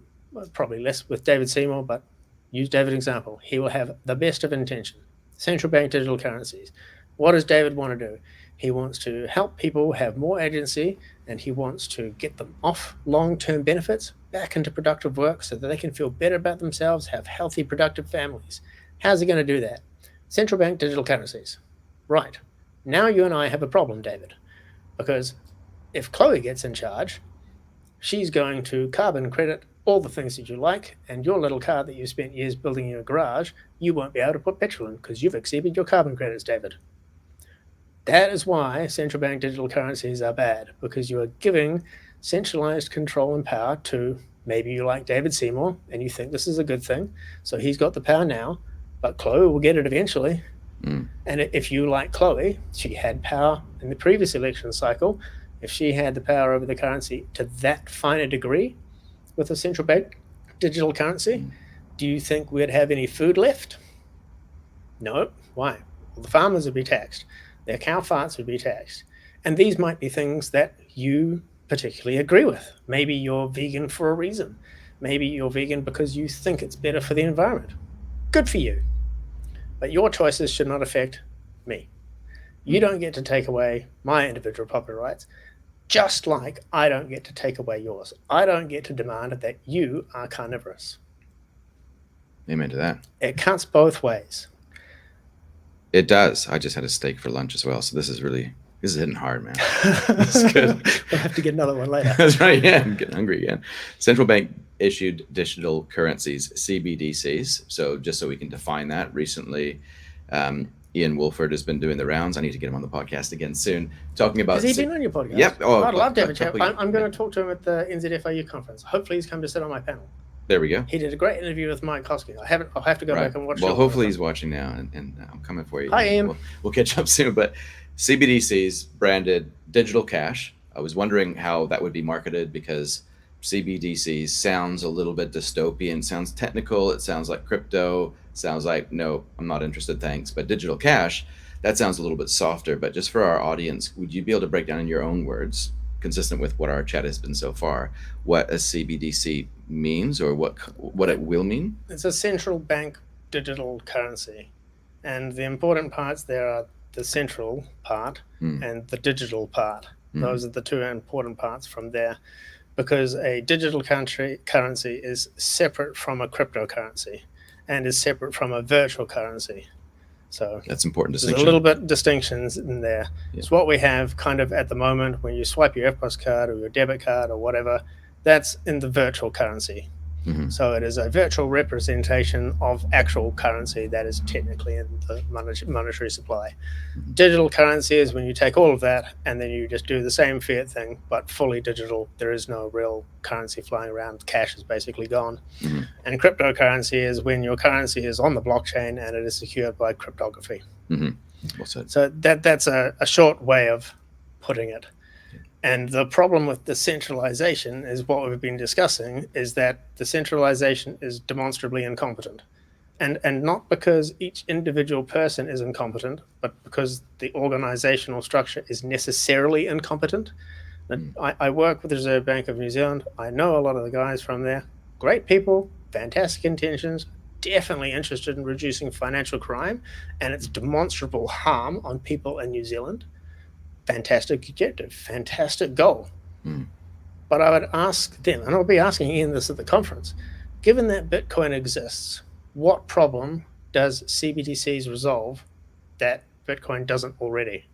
probably less with David Seymour, but use David's example. He will have the best of intention. Central bank digital currencies. What does David want to do? He wants to help people have more agency, and he wants to get them off long term benefits back into productive work so that they can feel better about themselves, have healthy, productive families. How's he going to do that? Central bank digital currencies. Right. Now you and I have a problem, David, because if Chloe gets in charge, she's going to carbon credit all the things that you like, and your little car that you spent years building in your garage, you won't be able to put petrol in because you've exceeded your carbon credits, David. That is why central bank digital currencies are bad, because you are giving centralized control and power to, maybe you like David Seymour and you think this is a good thing, so he's got the power now, but Chloe will get it eventually. And if you like Chloe, she had power in the previous election cycle. If she had the power over the currency to that finer degree with a central bank digital currency, do you think we'd have any food left? No. Why? Well, the farmers would be taxed. Their cow farts would be taxed. And these might be things that you particularly agree with. Maybe you're vegan for a reason. Maybe you're vegan because you think it's better for the environment. Good for you. But your choices should not affect me. You don't get to take away my individual property rights, just like I don't get to take away yours. I don't get to demand that you are carnivorous. Amen to that. It cuts both ways. It does. I just had a steak for lunch as well, so this is hitting hard, man. That's good. We'll have to get another one later. That's right. Yeah, I'm getting hungry again. Central bank issued digital currencies, CBDCs. So just so we can define that, recently, Ian Wolford has been doing the rounds. I need to get him on the podcast again soon, talking about. Has he been on your podcast? Yep. Oh, I'd love to have a chat. I'm going to talk to him at the NZFIU conference. Hopefully, he's come to sit on my panel. There we go. He did a great interview with Mike Koski. I'll have to go back and watch it. Well, hopefully he's watching now, and I'm coming for you. Hi, Ian. We'll catch up soon. But CBDCs, branded digital cash. I was wondering how that would be marketed, because CBDCs sounds a little bit dystopian, sounds technical. It sounds like crypto. Sounds like, no, I'm not interested, thanks. But digital cash, that sounds a little bit softer. But just for our audience, would you be able to break down in your own words, consistent with what our chat has been so far, what a CBDC means, or what it will mean? It's a central bank digital currency, and the important parts there are the central part and the digital part. Those are the two important parts from there, because a digital currency is separate from a cryptocurrency and is separate from a virtual currency. So that's important distinction. There's a little bit distinctions in there. Yeah. It's what we have kind of at the moment when you swipe your EFTPOS card or your debit card or whatever. That's in the virtual currency. So it is a virtual representation of actual currency that is technically in the monetary supply. Digital currency is when you take all of that and then you just do the same fiat thing, but fully digital. There is no real currency flying around. Cash is basically gone. And cryptocurrency is when your currency is on the blockchain and it is secured by cryptography. Well said. So that's a short way of putting it. And the problem with decentralization is what we've been discussing, is that decentralization is demonstrably incompetent. And not because each individual person is incompetent, but because the organizational structure is necessarily incompetent. I work with the Reserve Bank of New Zealand. I know a lot of the guys from there. Great people, fantastic intentions, definitely interested in reducing financial crime and its demonstrable harm on people in New Zealand. Fantastic objective, fantastic goal. But I would ask them, and I'll be asking Ian this at the conference, given that Bitcoin exists, what problem does CBDCs resolve that Bitcoin doesn't already?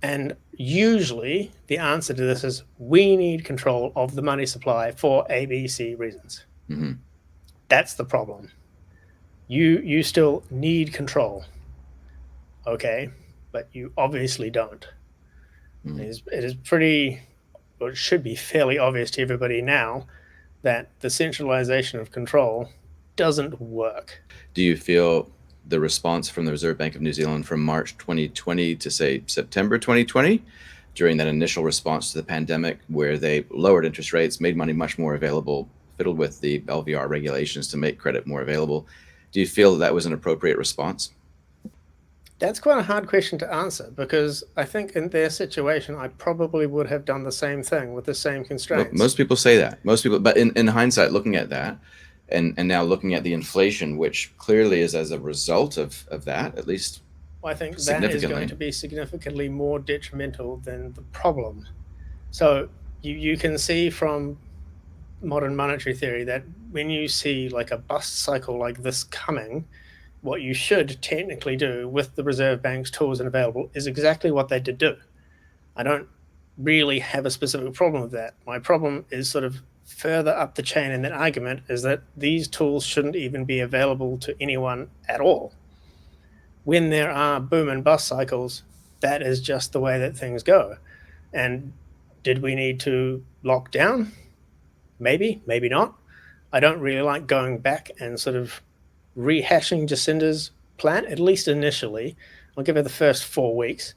And usually the answer to this is, we need control of the money supply for ABC reasons. That's the problem. You still need control. Okay. But you obviously don't. It is pretty, or it should be fairly obvious to everybody now that the centralization of control doesn't work. Do you feel the response from the Reserve Bank of New Zealand from March 2020 to, say, September 2020, during that initial response to the pandemic, where they lowered interest rates, made money much more available, fiddled with the LVR regulations to make credit more available, do you feel that was an appropriate response? That's quite a hard question to answer, because I think in their situation, I probably would have done the same thing with the same constraints. Most people say that. Most people, but in hindsight, looking at that, And now looking at the inflation, which clearly is as a result of that, at least I think that is going significantly. to be significantly more detrimental than the problem. So you can see from modern monetary theory that when you see like a bust cycle like this coming, what you should technically do with the Reserve Bank's tools and available is exactly what they did do. I don't really have a specific problem with that. My problem is sort of further up the chain in that argument is that these tools shouldn't even be available to anyone at all. When there are boom and bust cycles, that is just the way that things go. And did we need to lock down? Maybe, maybe not. I don't really like going back and sort of rehashing Jacinda's plan, at least initially. I'll give her the first 4 weeks.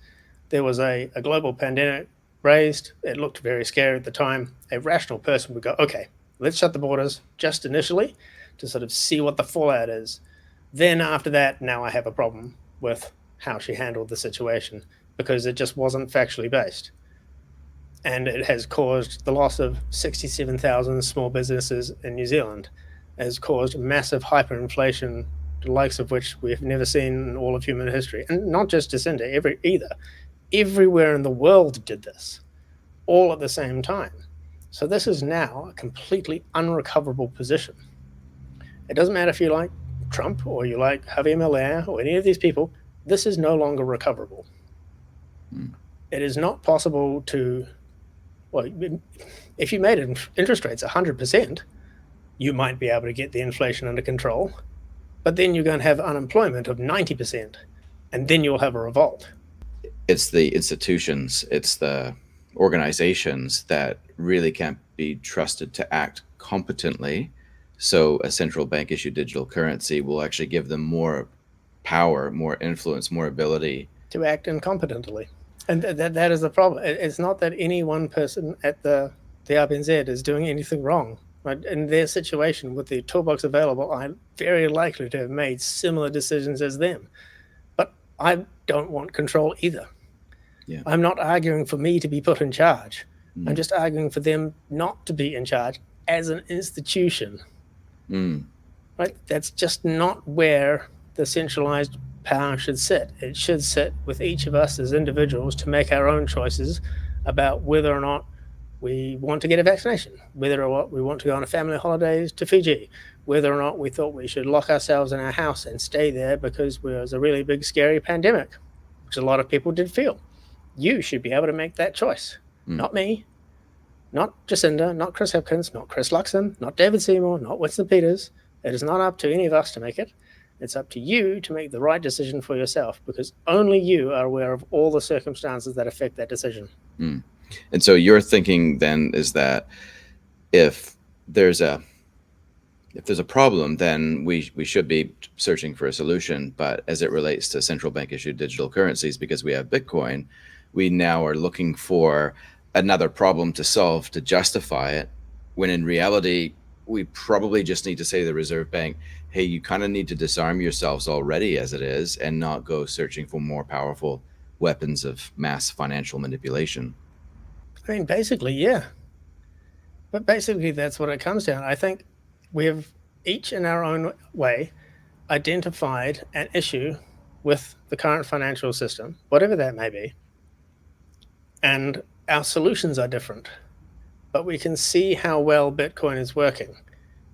There was a global pandemic raised. It looked very scary at the time. A rational person would go, okay, let's shut the borders just initially to sort of see what the fallout is. Then after that, now I have a problem with how she handled the situation because it just wasn't factually based. And it has caused the loss of 67,000 small businesses in New Zealand. It has caused massive hyperinflation, the likes of which we have never seen in all of human history. And not just Jacinda, either. Everywhere in the world did this, all at the same time. So this is now a completely unrecoverable position. It doesn't matter if you like Trump or you like Javier Milei or any of these people, this is no longer recoverable. Mm. It is not possible to, well, if you made interest rates 100%, you might be able to get the inflation under control, but then you're going to have unemployment of 90%, and then you'll have a revolt. It's the institutions, it's the organizations that really can't be trusted to act competently. So a central bank issued digital currency will actually give them more power, more influence, more ability to act incompetently. And that is the problem. It's not that any one person at the RBNZ is doing anything wrong. Right? In their situation with the toolbox available, I'm very likely to have made similar decisions as them. But I don't want control either. Yeah. I'm not arguing for me to be put in charge. Mm. I'm just arguing for them not to be in charge as an institution. Mm. Right? That's just not where the centralized power should sit. It should sit with each of us as individuals to make our own choices about whether or not we want to get a vaccination, whether or not we want to go on a family holidays to Fiji, whether or not we thought we should lock ourselves in our house and stay there because there was a really big, scary pandemic, which a lot of people did feel. You should be able to make that choice, not me, not Jacinda, not Chris Hipkins, not Chris Luxon, not David Seymour, not Winston Peters. It is not up to any of us to make it. It's up to you to make the right decision for yourself because only you are aware of all the circumstances that affect that decision. Mm. And so your thinking then is that if there's a problem, then we should be searching for a solution. But as it relates to central bank issued digital currencies, because we have Bitcoin, we now are looking for another problem to solve to justify it, when in reality, we probably just need to say to the Reserve Bank, hey, you kind of need to disarm yourselves already as it is and not go searching for more powerful weapons of mass financial manipulation. I mean, basically, yeah. But basically, that's what it comes down. I think we have each in our own way identified an issue with the current financial system, whatever that may be, and our solutions are different. But we can see how well Bitcoin is working,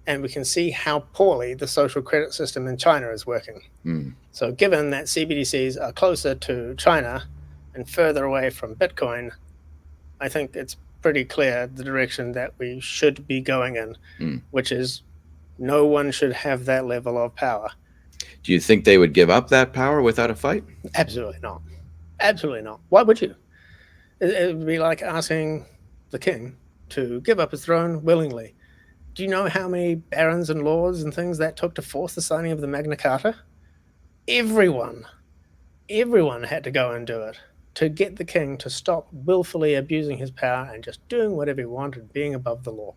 and we can see how poorly the social credit system in China is working. Mm. So, given that CBDCs are closer to China and further away from Bitcoin, I think it's pretty clear the direction that we should be going in, which is no one should have that level of power. Do you think they would give up that power without a fight? Absolutely not. Absolutely not. Why would you? It would be like asking the king to give up his throne willingly. Do you know how many barons and lords and things that took to force the signing of the Magna Carta? Everyone had to go and do it to get the king to stop willfully abusing his power and just doing whatever he wanted, being above the law.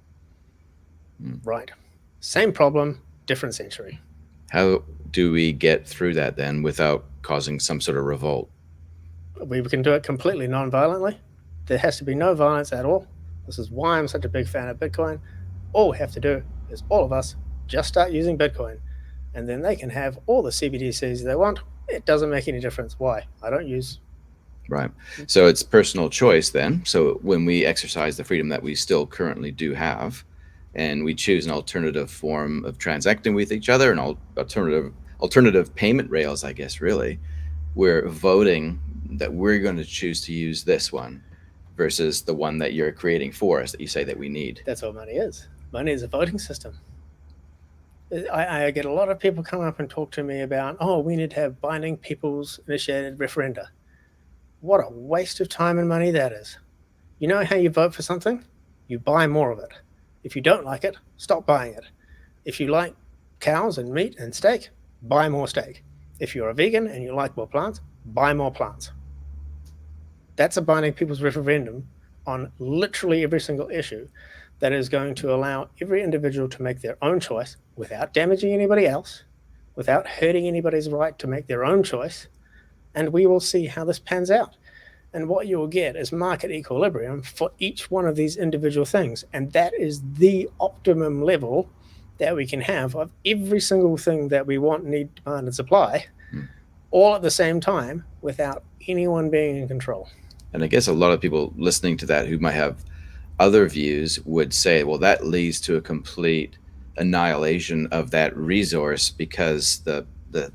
Right. Same problem, different century. How do we get through that then without causing some sort of revolt? We can do it completely non-violently. There has to be no violence at all. This is why I'm such a big fan of Bitcoin. All we have to do is all of us just start using Bitcoin, and then they can have all the CBDCs they want. It doesn't make any difference. Why? I don't use. Right. So it's personal choice then. So when we exercise the freedom that we still currently do have, and we choose an alternative form of transacting with each other, an alternative payment rails, I guess, really, we're voting that we're going to choose to use this one versus the one that you're creating for us that you say that we need. That's what money is. Money is a voting system. I get a lot of people come up and talk to me about, oh, we need to have binding people's initiated referenda. What a waste of time and money that is. You know how you vote for something? You buy more of it. If you don't like it, stop buying it. If you like cows and meat and steak, buy more steak. If you're a vegan and you like more plants, buy more plants. That's a binding people's referendum on literally every single issue that is going to allow every individual to make their own choice without damaging anybody else, without hurting anybody's right to make their own choice, and we will see how this pans out. And what you will get is market equilibrium for each one of these individual things. And that is the optimum level that we can have of every single thing that we want, need, demand, and supply, all at the same time without anyone being in control. And I guess a lot of people listening to that who might have other views would say, well, that leads to a complete annihilation of that resource because the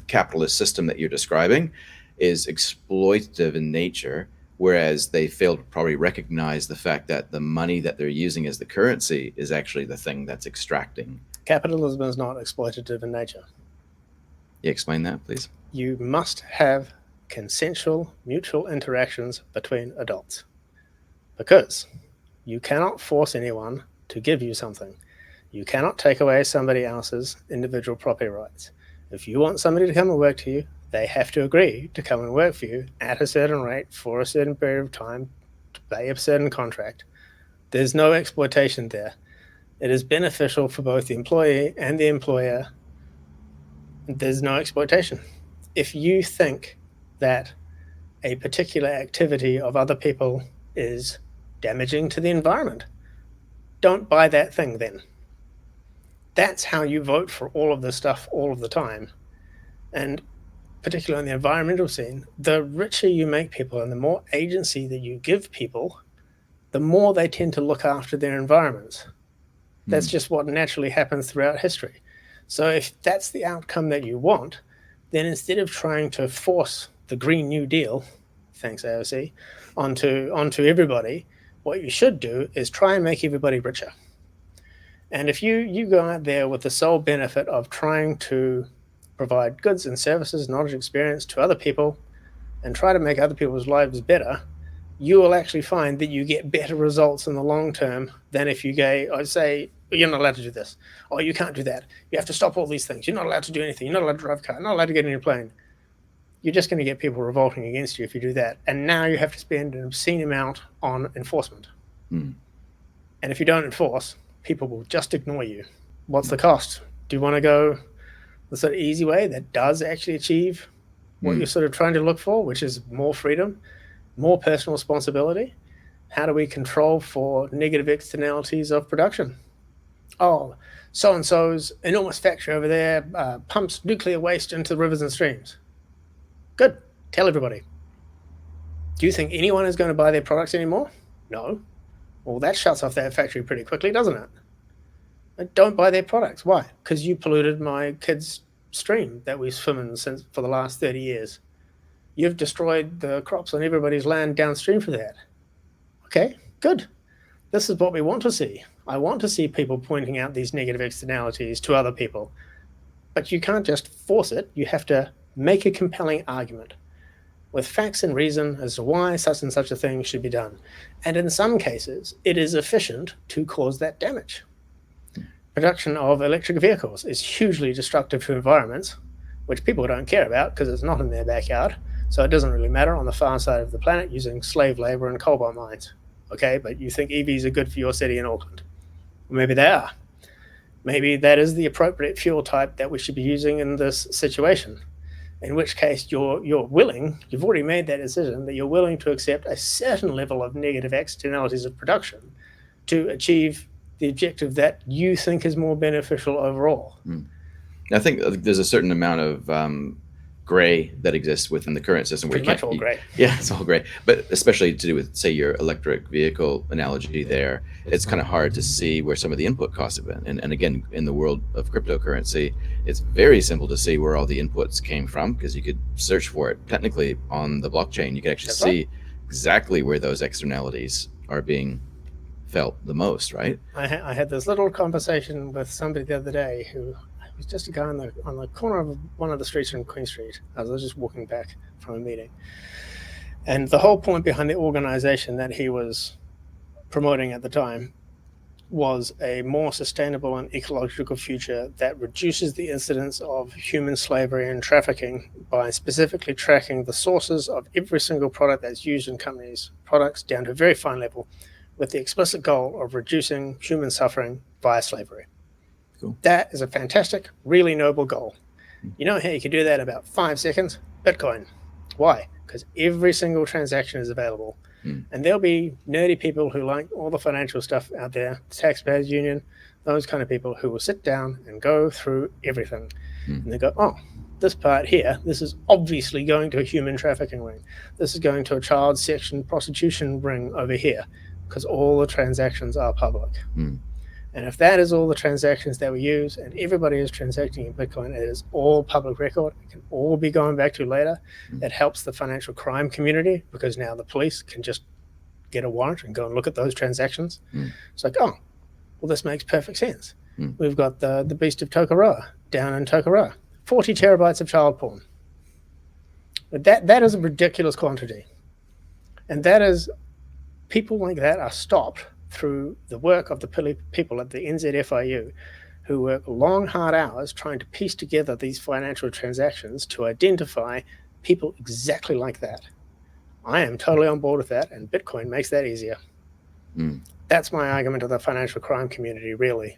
capitalist system that you're describing is exploitative in nature, whereas they fail to probably recognize the fact that the money that they're using as the currency is actually the thing that's extracting. Capitalism is not exploitative in nature. You explain that, please? You must have consensual, mutual interactions between adults because you cannot force anyone to give you something. You cannot take away somebody else's individual property rights. If you want somebody to come and work for you, they have to agree to come and work for you at a certain rate for a certain period of time to pay a certain contract. There's no exploitation there. It is beneficial for both the employee and the employer. There's no exploitation. If you think that a particular activity of other people is damaging to the environment, don't buy that thing then. That's how you vote for all of this stuff all of the time. And particularly on the environmental scene, the richer you make people and the more agency that you give people, the more they tend to look after their environments. That's just what naturally happens throughout history. So if that's the outcome that you want, then instead of trying to force the Green New Deal, thanks AOC, onto everybody, what you should do is try and make everybody richer. And if you go out there with the sole benefit of trying to provide goods and services, knowledge, experience to other people, and try to make other people's lives better, you will actually find that you get better results in the long term than if you say, you're not allowed to do this. Oh, you can't do that. You have to stop all these things. You're not allowed to do anything. You're not allowed to drive a car. You're not allowed to get in your plane. You're just going to get people revolting against you if you do that. And now you have to spend an obscene amount on enforcement. And if you don't enforce, people will just ignore you. What's the cost? Do you want to go the sort of easy way that does actually achieve what you're sort of trying to look for, which is more freedom, more personal responsibility? How do we control for negative externalities of production? Oh, so-and-so's enormous factory over there pumps nuclear waste into the rivers and streams. Good. Tell everybody. Do you think anyone is going to buy their products anymore? No. Well, that shuts off that factory pretty quickly, doesn't it? Don't buy their products. Why? Because you polluted my kids' stream that we swim in since for the last 30 years. You've destroyed the crops on everybody's land downstream for that. Okay, good. This is what we want to see. I want to see people pointing out these negative externalities to other people. But you can't just force it. You have to make a compelling argument with facts and reason as to why such and such a thing should be done. And in some cases, it is efficient to cause that damage. Production of electric vehicles is hugely destructive to environments, which people don't care about because it's not in their backyard. So it doesn't really matter on the far side of the planet using slave labor and cobalt mines. Okay, but you think EVs are good for your city in Auckland. Well, maybe they are. Maybe that is the appropriate fuel type that we should be using in this situation. In which case you've already made that decision that you're willing to accept a certain level of negative externalities of production to achieve the objective that you think is more beneficial overall. Mm. I think there's a certain amount of gray that exists within the current system where Pretty you can't. much all gray. Yeah, it's all gray. But especially to do with, say, your electric vehicle analogy there, it's kind of hard to see where some of the input costs have been. And again, in the world of cryptocurrency, it's very simple to see where all the inputs came from because you could search for it technically on the blockchain. You can actually That's right. see exactly where those externalities are being felt the most, right? I had this little conversation with somebody the other day who was just a guy on the corner of one of the streets in Queen Street. I was just walking back from a meeting. And the whole point behind the organization that he was promoting at the time was a more sustainable and ecological future that reduces the incidence of human slavery and trafficking by specifically tracking the sources of every single product that's used in companies' products down to a very fine level with the explicit goal of reducing human suffering via slavery. Cool. That is a fantastic, really noble goal. You know how you can do that in about 5 seconds? Bitcoin. Why? Because every single transaction is available. And there'll be nerdy people who like all the financial stuff out there, taxpayers union, those kind of people who will sit down and go through everything. And they go, oh, this part here, this is obviously going to a human trafficking ring. This is going to a child section prostitution ring over here because all the transactions are public. And if that is all the transactions that we use and everybody is transacting in Bitcoin, it is all public record. It can all be going back to later. It helps the financial crime community because now the police can just get a warrant and go and look at those transactions. It's like, oh, well, this makes perfect sense. We've got the beast of Tokoroa down in Tokoroa, 40 terabytes of child porn. But that is a ridiculous quantity. And that is, people like that are stopped through the work of the people at the NZFIU who work long, hard hours trying to piece together these financial transactions to identify people exactly like that. I am totally on board with that, and Bitcoin makes that easier. That's my argument to the financial crime community, really.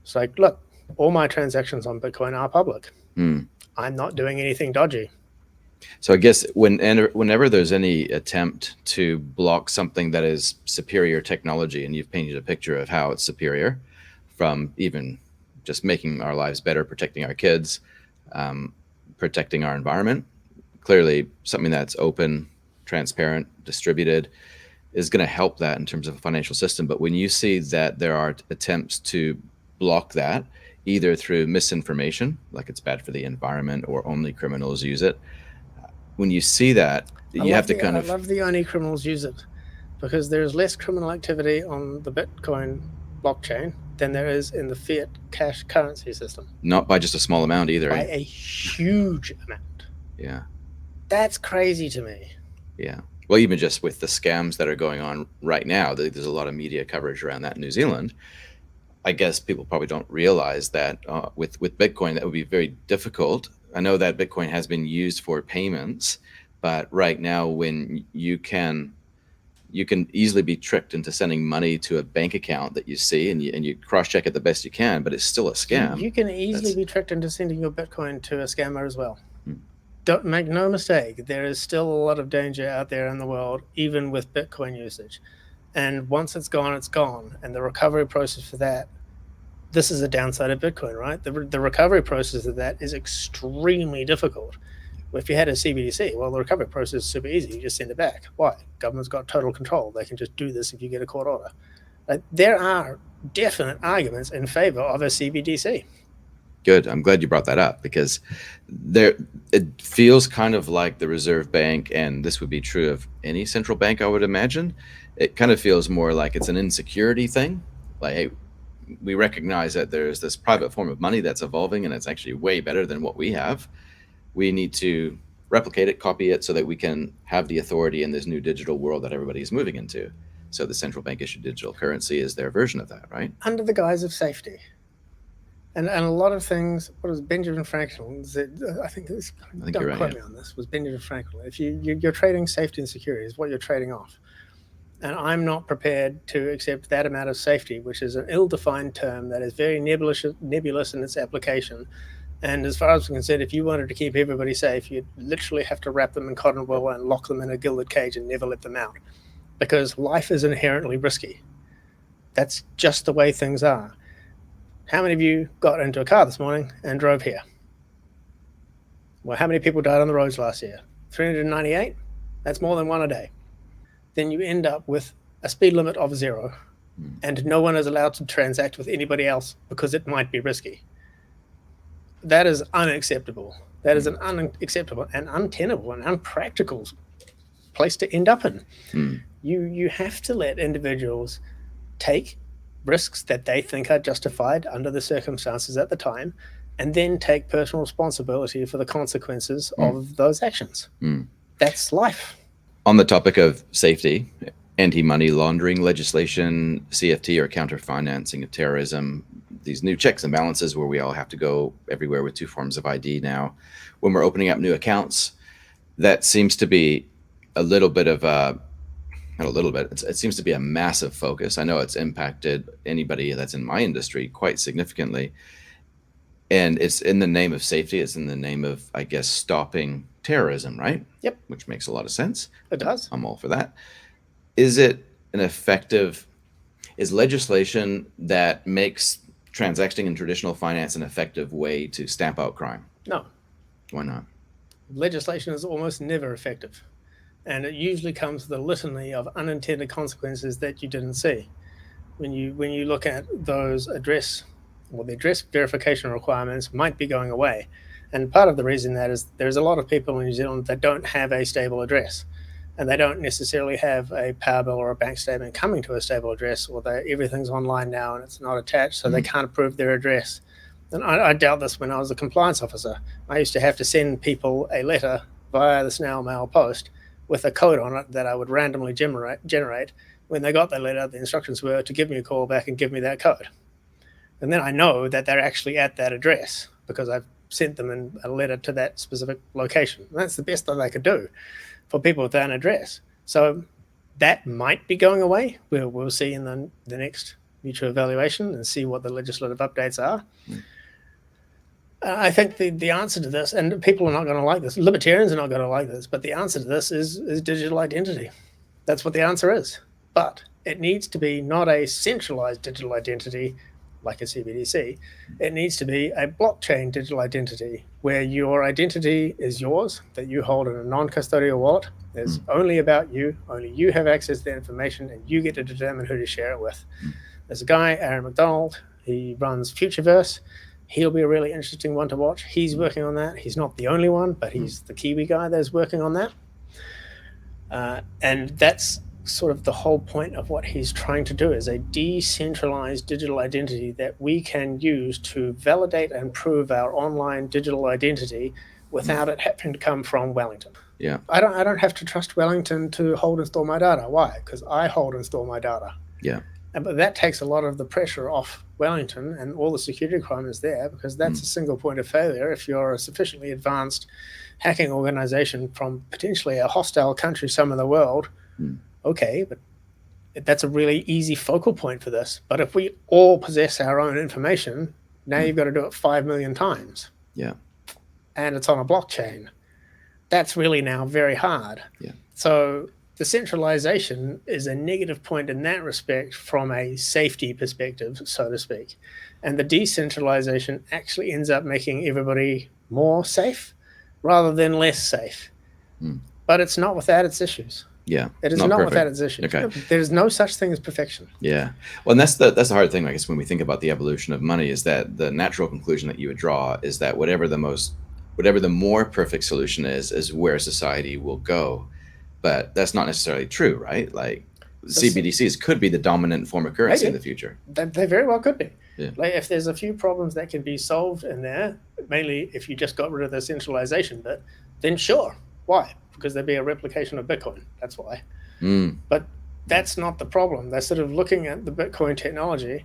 It's like, look, all my transactions on Bitcoin are public. I'm not doing anything dodgy. So I guess whenever there's any attempt to block something that is superior technology, and you've painted a picture of how it's superior, from even just making our lives better, protecting our kids, protecting our environment, clearly something that's open, transparent, distributed is going to help that in terms of a financial system. But when you see that there are attempts to block that, either through misinformation, like it's bad for the environment or only criminals use it, when you see that, you have to kind of... I love the only criminals use it because there's less criminal activity on the Bitcoin blockchain than there is in the fiat cash currency system. Not by just a small amount either. By a huge amount. Yeah. That's crazy to me. Yeah. Well, even just with the scams that are going on right now, there's a lot of media coverage around that in New Zealand. I guess people probably don't realize that with Bitcoin, that would be very difficult. I know that Bitcoin has been used for payments, but right now when you can easily be tricked into sending money to a bank account that you see and you cross-check it the best you can, but it's still a scam. You can easily be tricked into sending your Bitcoin to a scammer as well. Don't make no mistake, there is still a lot of danger out there in the world, even with Bitcoin usage. And once it's gone, it's gone. And the recovery process for that, this is a downside of Bitcoin, right? The recovery process of that is extremely difficult. If you had a CBDC, well, the recovery process is super easy. You just send it back. Why? Government's got total control. They can just do this if you get a court order. There are definite arguments in favor of a CBDC. Good. I'm glad you brought that up because it feels kind of like the Reserve Bank, and this would be true of any central bank, I would imagine. It kind of feels more like it's an insecurity thing. Like, hey, we recognize that there's this private form of money that's evolving and it's actually way better than what we have. We need to replicate it, copy it so that we can have the authority in this new digital world that everybody is moving into. So the central bank issued digital currency is their version of that, right? Under the guise of safety. And a lot of things, what was Benjamin Franklin? I think don't quote me on this, was Benjamin Franklin. If you're trading safety and security is what you're trading off. And I'm not prepared to accept that amount of safety, which is an ill-defined term that is very nebulous in its application. And as far as I'm concerned, if you wanted to keep everybody safe, you'd literally have to wrap them in cotton wool and lock them in a gilded cage and never let them out, because life is inherently risky. That's just the way things are. How many of you got into a car this morning and drove here? Well, how many people died on the roads last year? 398? That's more than one a day. Then you end up with a speed limit of 0, Mm. and no one is allowed to transact with anybody else because it might be risky. That is unacceptable. That is an unacceptable and untenable and unpractical place to end up in. Mm. You have to let individuals take risks that they think are justified under the circumstances at the time, and then take personal responsibility for the consequences of those actions. Mm. That's life. On the topic of safety, anti-money laundering legislation, CFT or counter financing of terrorism, these new checks and balances where we all have to go everywhere with 2 forms of ID now. When we're opening up new accounts, that seems to be a little bit of a, not a little bit, it seems to be a massive focus. I know it's impacted anybody that's in my industry quite significantly. And it's in the name of safety. It's in the name of, I guess, stopping terrorism, right? Yep. Which makes a lot of sense. It does. I'm all for that. Is it an effective, is legislation that makes transacting in traditional finance an effective way to stamp out crime? No. Why not? Legislation is almost never effective, and it usually comes with a litany of unintended consequences that you didn't see. When you look at those the address verification requirements might be going away, and part of the reason that is there's a lot of people in New Zealand that don't have a stable address, and they don't necessarily have a power bill or a bank statement coming to a stable address, or everything's online now and it's not attached, so they can't prove their address. And I dealt this when I was a compliance officer. I used to have to send people a letter via the snail mail post with a code on it that I would randomly generate. When they got the letter, the instructions were to give me a call back and give me that code. And then I know that they're actually at that address because I've sent them in a letter to that specific location. And that's the best that they could do for people with that address. So that might be going away. We'll see in the next mutual evaluation and see what the legislative updates are. I think the answer to this, and people are not going to like this, libertarians are not going to like this, but the answer to this is digital identity. That's what the answer is. But it needs to be not a centralized digital identity like a CBDC. It needs to be a blockchain digital identity where your identity is yours, that you hold in a non-custodial wallet. It's only about you. Only you have access to the information, and you get to determine who to share it with. There's a guy, Aaron McDonald. He runs Futureverse. He'll be a really interesting one to watch. He's working on that. He's not the only one, but he's the Kiwi guy that's working on that. And that's sort of the whole point of what he's trying to do, is a decentralized digital identity that we can use to validate and prove our online digital identity without it having to come from Wellington. Yeah. I don't have to trust Wellington to hold and store my data. Why? Because I hold and store my data. Yeah. But that takes a lot of the pressure off Wellington and all the security requirements there, because that's a single point of failure. If you're a sufficiently advanced hacking organization from potentially a hostile country somewhere in the world, okay, but that's a really easy focal point for this. But if we all possess our own information, now you've got to do it 5 million times. Yeah. And it's on a blockchain. That's really now very hard. Yeah. So the centralization is a negative point in that respect from a safety perspective, so to speak. And the decentralization actually ends up making everybody more safe rather than less safe. But it's not without its issues. Yeah. It is not without its issues. Okay. There's no such thing as perfection. Yeah. Well, and that's the hard thing, I guess, when we think about the evolution of money, is that the natural conclusion that you would draw is that whatever the more perfect solution is where society will go. But that's not necessarily true, right? Like CBDCs could be the dominant form of currency in the future. They very well could be. Yeah. Like if there's a few problems that can be solved in there, mainly if you just got rid of the centralization bit, then sure. Why? Because there'd be a replication of Bitcoin. That's why. But that's not the problem. They're sort of looking at the Bitcoin technology,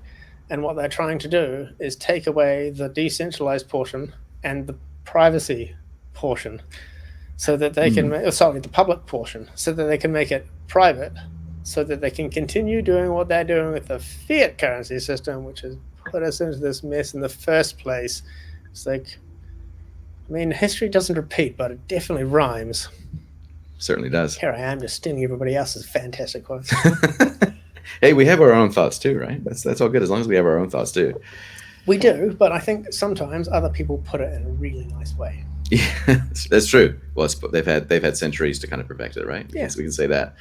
and what they're trying to do is take away the decentralized portion and the privacy portion, so that they can the public portion, so that they can make it private, so that they can continue doing what they're doing with the fiat currency system, which has put us into this mess in the first place. It's like, I mean, history doesn't repeat, but it definitely rhymes. Certainly does. Here I am just stealing everybody else's fantastic quotes. Hey, we have our own thoughts too, right? That's all good as long as we have our own thoughts too. We do, but I think sometimes other people put it in a really nice way. Yeah, that's true. Well, they've had centuries to kind of perfect it, right? Yeah. We can say that.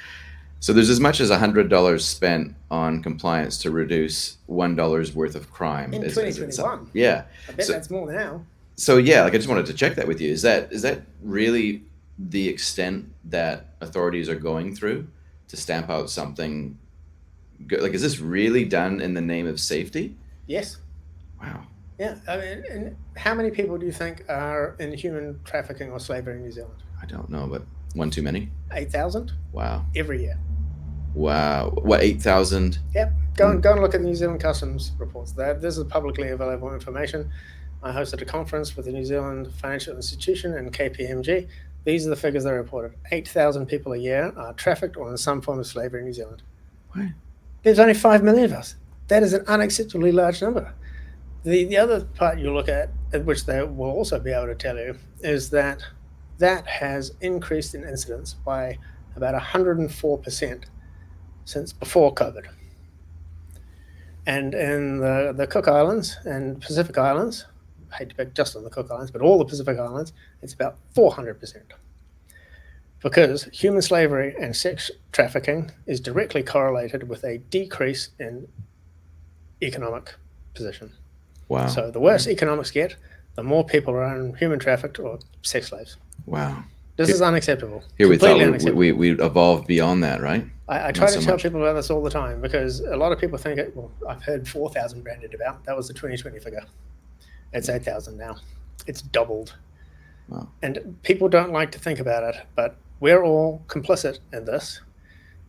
So there's as much as $100 spent on compliance to reduce $1 worth of crime. In 2021. Yeah. I bet So that's more now. yeah, like I just wanted to check that with you. Is that really the extent that authorities are going through to stamp out something good? Like, is this really done in the name of safety? Yes. Wow. Yeah. I mean, and how many people do you think are in human trafficking or slavery in New Zealand? I don't know, but one too many. 8,000 Wow. every year. Wow. What, 8,000? Yep. Go and look at the New Zealand Customs reports. This is publicly available information. I hosted a conference with the New Zealand Financial Institution and KPMG. These are the figures they reported. 8,000 people a year are trafficked or in some form of slavery in New Zealand. What? There's only 5 million of us. That is an unacceptably large number. The other part you look at, which they will also be able to tell you, is that has increased in incidence by about 104% since before COVID. And in the Cook Islands and Pacific Islands, I hate to pick just on the Cook Islands, but all the Pacific Islands, it's about 400%. Because human slavery and sex trafficking is directly correlated with a decrease in economic position. Wow. So the worse economics get, the more people are human trafficked or sex slaves. Wow. This is unacceptable. Here we thought unacceptable. we'd evolve beyond that, right? I try to tell people about this all the time because a lot of people think I've heard 4,000 branded about. That was the 2020 figure. It's 8,000 now. It's doubled. Wow. And people don't like to think about it, but we're all complicit in this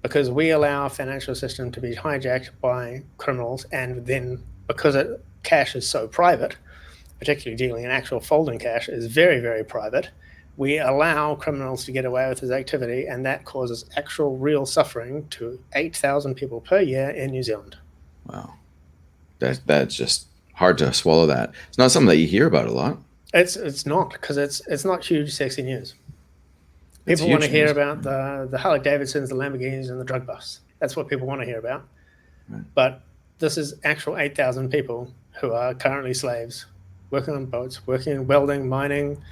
because we allow our financial system to be hijacked by criminals, and then because cash is so private, particularly dealing in actual folding cash is very, very private, we allow criminals to get away with this activity, and that causes actual real suffering to 8,000 people per year in New Zealand. Wow. That's just hard to swallow that. It's not something that you hear about a lot. It's not, because it's not huge, sexy news. People want to hear about the Harley Davidsons, the Lamborghinis, and the drug busts. That's what people want to hear about. Right. But this is actual 8,000 people who are currently slaves, working on boats, working in welding, mining,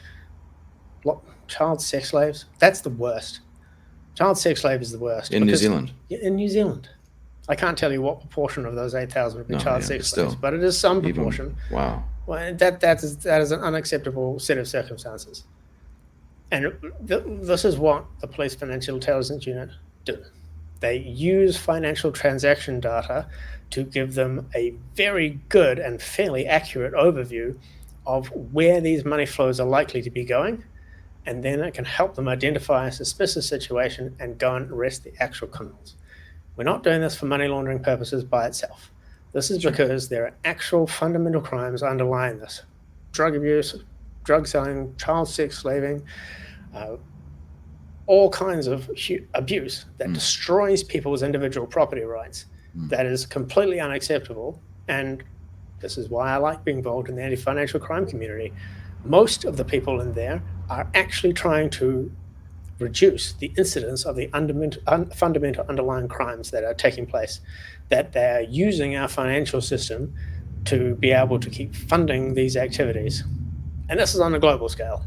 child sex slaves. That's the worst. Child sex slave is the worst. In New Zealand? In New Zealand. I can't tell you what proportion of those 8,000 would be child sex slaves, but it is some proportion. Wow. Well, that is an unacceptable set of circumstances. And this is what the Police Financial Intelligence Unit do. They use financial transaction data to give them a very good and fairly accurate overview of where these money flows are likely to be going, and then it can help them identify a suspicious situation and go and arrest the actual criminals. We're not doing this for money laundering purposes by itself. This is because there are actual fundamental crimes underlying this. Drug abuse, drug selling, child sex slaving, all kinds of abuse that destroys people's individual property rights. That is completely unacceptable, and this is why I like being involved in the anti-financial crime community. Most of the people in there are actually trying to reduce the incidence of the fundamental underlying crimes that are taking place, that they're using our financial system to be able to keep funding these activities. And this is on a global scale.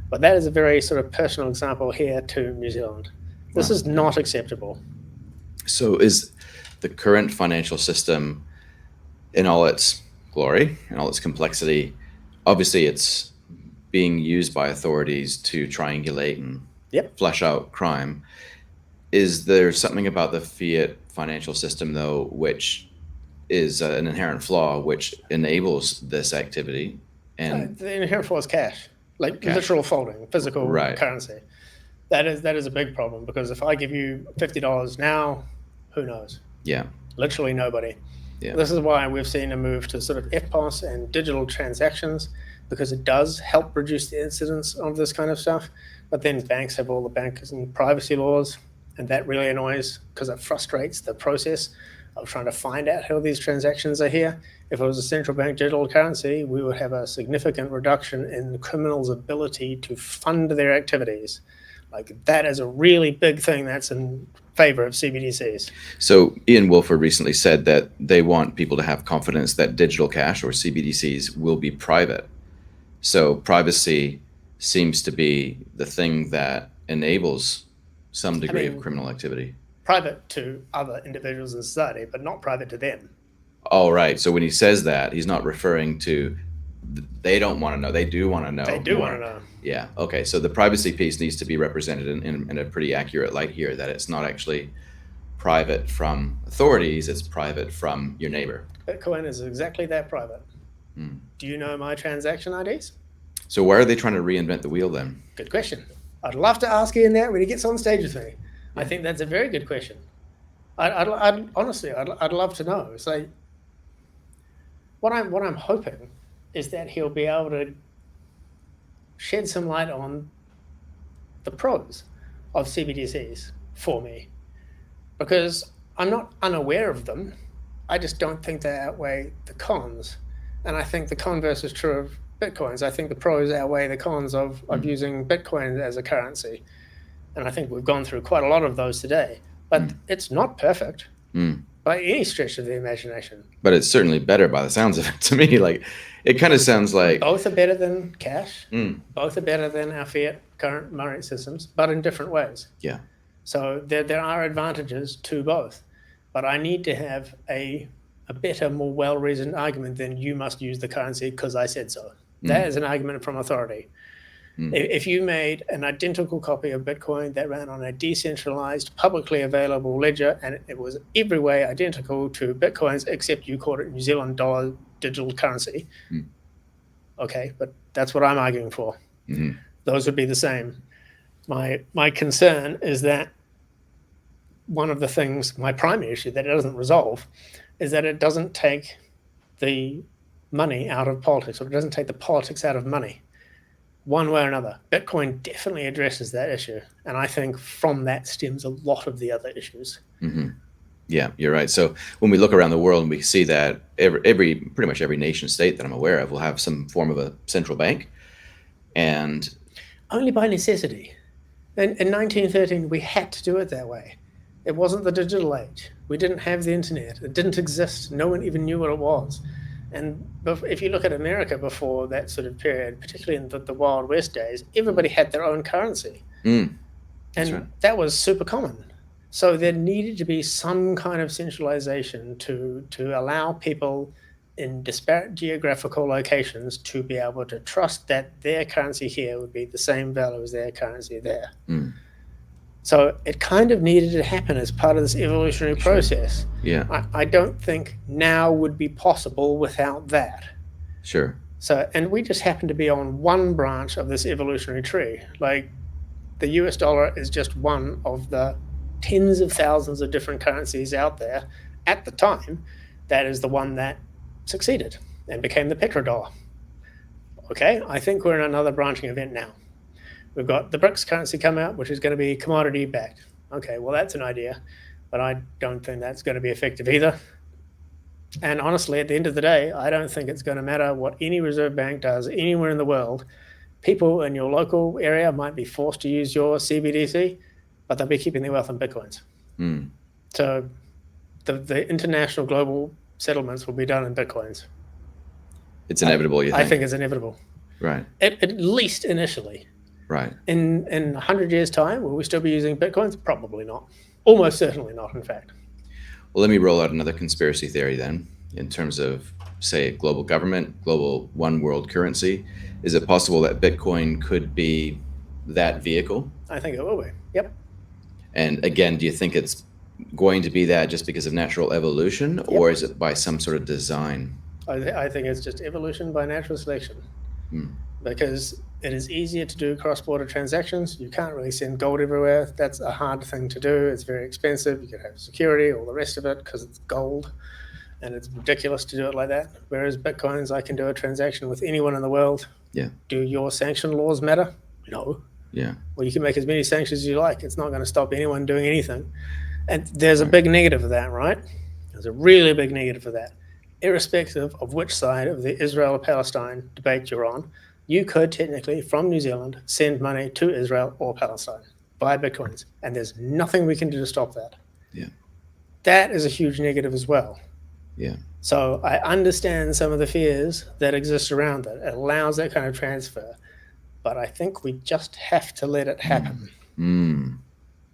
But that is a very sort of personal example here to New Zealand. This is not acceptable. So is the current financial system, in all its glory and all its complexity, obviously it's being used by authorities to triangulate and flesh out crime. Is there something about the fiat financial system, though, which is an inherent flaw, which enables this activity? And the inherent flaw is cash, like literal folding, physical currency. That is a big problem, because if I give you $50 now, who knows? Yeah. Literally nobody. Yeah. This is why we've seen a move to sort of FPOS and digital transactions, because it does help reduce the incidence of this kind of stuff. But then banks have all the bankers and privacy laws, and that really annoys, because it frustrates the process of trying to find out how these transactions are here. If it was a central bank digital currency, we would have a significant reduction in criminals' ability to fund their activities. Like that is a really big thing that's in favor of CBDCs. So Ian Wolford recently said that they want people to have confidence that digital cash or CBDCs will be private. So privacy seems to be the thing that enables some I degree of mean, criminal activity. private to other individuals in society, but not private to them. Oh, right. So when he says that, he's not referring to they don't want to know. They do want to They know do want to more. know. Yeah. Okay. So the privacy piece needs to be represented in a pretty accurate light here, that it's not actually private from authorities, it's private from your neighbor. Bitcoin is exactly that private. Hmm. Do you know my transaction IDs? So why are they trying to reinvent the wheel then? Good question. I'd love to ask Ian that when he gets on stage with me. I Yeah. think that's a very good question. Honestly, I'd love to know. It's like what I'm hoping is that he'll be able to shed some light on the pros of CBDCs for me, because I'm not unaware of them. I just don't think they outweigh the cons. And I think the converse is true of Bitcoins. I think the pros outweigh the cons of Mm. using Bitcoin as a currency. And I think we've gone through quite a lot of those today. But Mm. it's not perfect Mm. by any stretch of the imagination. But it's certainly better by the sounds of it to me. Like it kind of sounds like Both are better than cash. mm, Both are better than our fiat current money systems, but in different ways. yeah. So there are advantages to both. But I need to have a better, more well reasoned argument than you must use the currency because I said so. That Mm. is an argument from authority. Mm. If you made an identical copy of Bitcoin that ran on a decentralized, publicly available ledger and it was every way identical to Bitcoin's, except you called it New Zealand dollar digital currency, Mm. okay, but that's what I'm arguing for. Mm. Those would be the same. My concern is that one of the things, my primary issue that it doesn't resolve, is that it doesn't take the money out of politics, or it doesn't take the politics out of money one way or another. Bitcoin definitely addresses that issue. And I think from that stems a lot of the other issues. Mm-hmm. Yeah, you're right. So when we look around the world and we see that every pretty much every nation state that I'm aware of will have some form of a central bank, and only by necessity. In 1913, we had to do it that way. It wasn't the digital age. We didn't have the internet. It didn't exist. No one even knew what it was. And if you look at America before that sort of period, particularly in the Wild West days, everybody had their own currency. That's And right. that was super common. So there needed to be some kind of centralization to allow people in disparate geographical locations to be able to trust that their currency here would be the same value as their currency there. Mm. So it kind of needed to happen as part of this evolutionary Sure. process. Yeah, I don't think now would be possible without that. sure. So, and we just happen to be on one branch of this evolutionary tree. Like the US dollar is just one of the tens of thousands of different currencies out there at the time. That is the one that succeeded and became the petrodollar. Okay, I think we're in another branching event now. We've got the BRICS currency come out, which is going to be commodity backed. Okay, well, that's an idea, but I don't think that's going to be effective either. And honestly, at the end of the day, I don't think it's going to matter what any reserve bank does anywhere in the world. People in your local area might be forced to use your CBDC, but they'll be keeping their wealth in Bitcoins. Mm. So the international global settlements will be done in Bitcoins. It's inevitable, you think? I think it's inevitable. Right. At least initially. Right. In 100 years' time, will we still be using Bitcoins? Probably not. Almost certainly not, in fact. Well, let me roll out another conspiracy theory then, in terms of, say, global government, global one world currency. Is it possible that Bitcoin could be that vehicle? I think it will be. Yep. And again, do you think it's going to be that just because of natural evolution, or is it by some sort of design? I think it's just evolution by natural selection. Because it is easier to do cross-border transactions. You can't really send gold everywhere. That's a hard thing to do. It's very expensive. You can have security, all the rest of it, because it's gold, and it's ridiculous to do it like that. Whereas Bitcoins, I can do a transaction with anyone in the world. Yeah. Do your sanction laws matter? No. Yeah. Well, you can make as many sanctions as you like. It's not going to stop anyone doing anything. And there's a big negative of that, right? There's a really big negative of that. Irrespective of which side of the Israel-Palestine debate you're on, you could technically, from New Zealand, send money to Israel or Palestine. buy Bitcoins. And there's nothing we can do to stop that. Yeah. That is a huge negative as well. Yeah. So I understand some of the fears that exist around it. It allows that kind of transfer. But I think we just have to let it happen.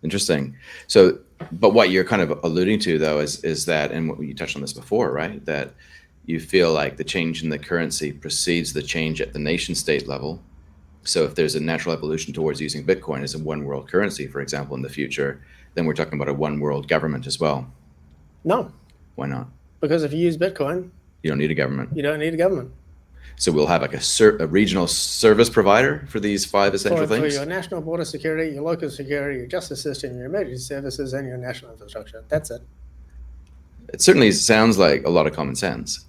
Interesting. So, but what you're kind of alluding to, though, is that, and what you touched on this before, right? That you feel like the change in the currency precedes the change at the nation state level. So if there's a natural evolution towards using Bitcoin as a one world currency, for example, in the future, then we're talking about a one world government as well. No. Why not? Because if you use Bitcoin, you don't need a government. You don't need a government. So we'll have like a regional service provider for these 5 essential things? For your national border security, your local security, your justice system, your emergency services, and your national infrastructure. That's it. It certainly sounds like a lot of common sense.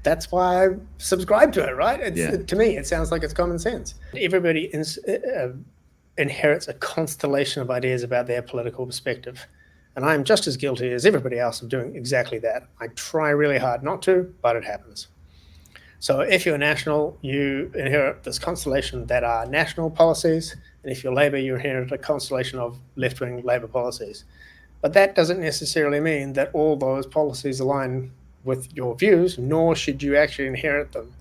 That's why I subscribe to it, right? To me, it sounds like it's common sense. Everybody inherits a constellation of ideas about their political perspective. And I'm just as guilty as everybody else of doing exactly that. I try really hard not to, but it happens. So if you're national, you inherit this constellation that are national policies. And if you're Labour, you inherit a constellation of left-wing Labour policies. But that doesn't necessarily mean that all those policies align with your views, nor should you actually inherit them.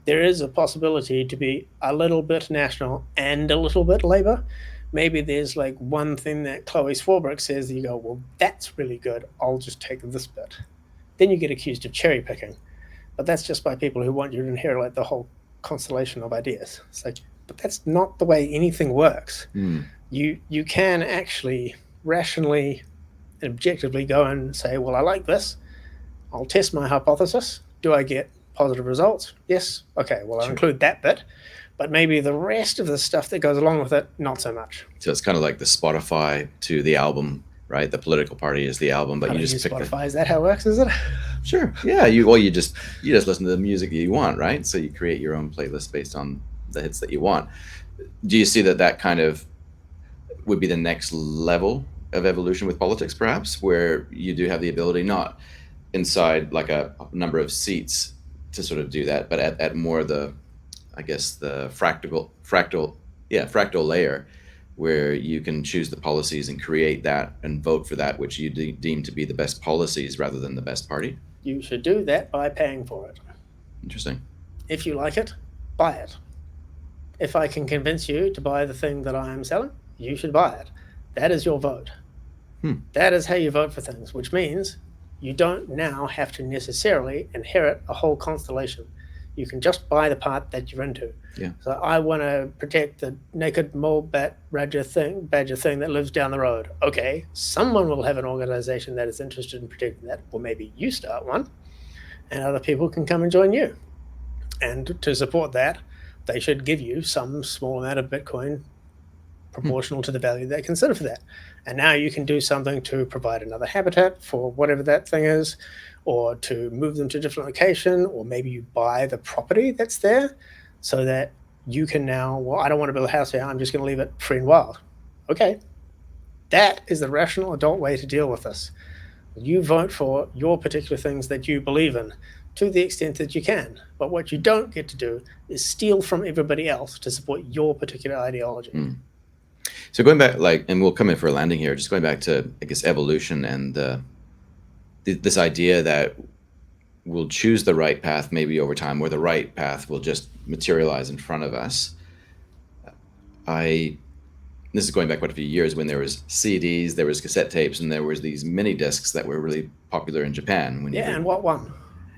There is a possibility to be a little bit national and a little bit Labour. Maybe there's like one thing that Chloe Swarbrick says that you go, well, that's really good. I'll just take this bit. Then you get accused of cherry picking. But that's just by people who want you to inherit like the whole constellation of ideas. It's like, but that's not the way anything works. You can actually rationally and objectively go and say, well, I like this. I'll test my hypothesis. Do I get positive results? Yes. Okay, well, I'll include that bit. But maybe the rest of the stuff that goes along with it, not so much. So it's kind of like the Spotify to the album, right? The political party is the album, but you just pick Spotify. Is that how it works, is it? Sure. Yeah. You just listen to the music that you want, right? So you create your own playlist based on the hits that you want. Do you see that kind of would be the next level of evolution with politics, perhaps, where you do have the ability, not inside like a number of seats to sort of do that, but at more the, I guess, the fractal layer, where you can choose the policies and create that and vote for that which you deem to be the best policies rather than the best party? You should do that by paying for it. Interesting. If you like it, buy it. If I can convince you to buy the thing that I am selling, you should buy it. That is your vote. That is how you vote for things, which means you don't now have to necessarily inherit a whole constellation. You can just buy the part that you're into. Yeah. So I want to protect the naked mole bat badger thing that lives down the road. Okay, someone will have an organization that is interested in protecting that. Or maybe you start one, and other people can come and join you. And to support that, they should give you some small amount of Bitcoin proportional to the value they consider for that. And now you can do something to provide another habitat for whatever that thing is, or to move them to a different location, or maybe you buy the property that's there so that you can now, well, I don't want to build a house here, I'm just going to leave it free and wild. Okay. That is the rational adult way to deal with this. You vote for your particular things that you believe in to the extent that you can. But what you don't get to do is steal from everybody else to support your particular ideology. So going back, and we'll come in for a landing here, just going back to, I guess, evolution and this idea that we'll choose the right path maybe over time, or the right path will just materialize in front of us. This is going back quite a few years when there was CDs, there was cassette tapes, and there was these mini discs that were really popular in Japan. And what won?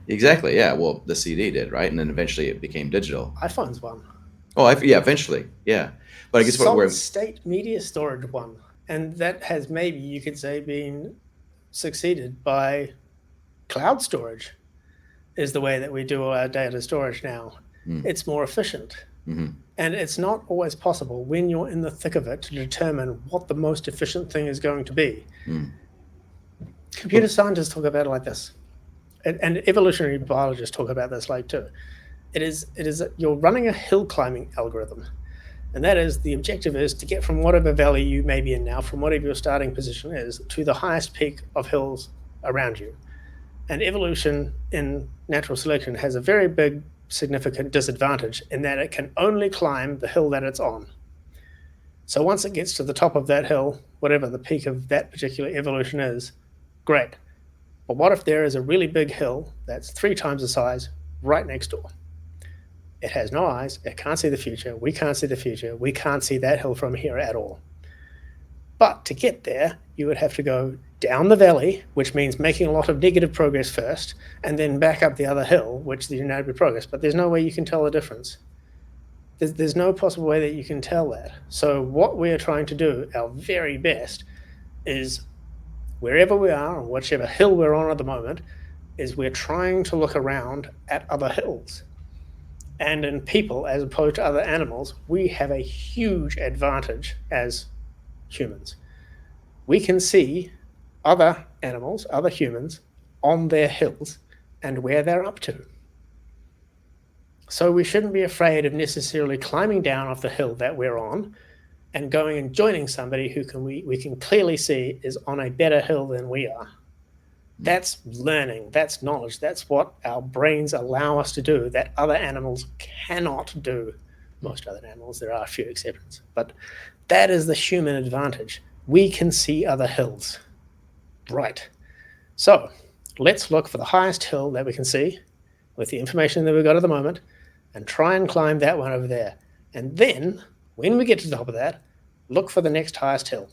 Exactly, yeah. Well, the CD did, right? And then eventually it became digital. iPhones won. Oh, eventually, yeah. But I guess solid state media storage won. And that has maybe, you could say, been succeeded by cloud storage is the way that we do our data storage now. It's more efficient. And it's not always possible when you're in the thick of it to determine what the most efficient thing is going to be. Computer scientists talk about it like this. And evolutionary biologists talk about this like too. It is you're running a hill climbing algorithm. And that is, the objective is to get from whatever valley you may be in now, from whatever your starting position is, to the highest peak of hills around you. And evolution in natural selection has a very big, significant disadvantage in that it can only climb the hill that it's on. So once it gets to the top of that hill, whatever the peak of that particular evolution is, great. But what if there is a really big hill that's 3 times the size right next door? It has no eyes, it can't see the future, we can't see the future, we can't see that hill from here at all. But to get there, you would have to go down the valley, which means making a lot of negative progress first, and then back up the other hill, which is negative progress. But there's no way you can tell the difference. There's no possible way that you can tell that. So what we're trying to do, our very best, is wherever we are, on whichever hill we're on at the moment, is we're trying to look around at other hills. And in people, as opposed to other animals, we have a huge advantage as humans. We can see other animals, other humans, on their hills and where they're up to. So we shouldn't be afraid of necessarily climbing down off the hill that we're on and going and joining somebody who we can clearly see is on a better hill than we are. That's learning, that's knowledge, that's what our brains allow us to do that other animals cannot do. Most other animals, there are a few exceptions, but that is the human advantage. We can see other hills. Right. So let's look for the highest hill that we can see with the information that we've got at the moment and try and climb that one over there. And then when we get to the top of that, look for the next highest hill.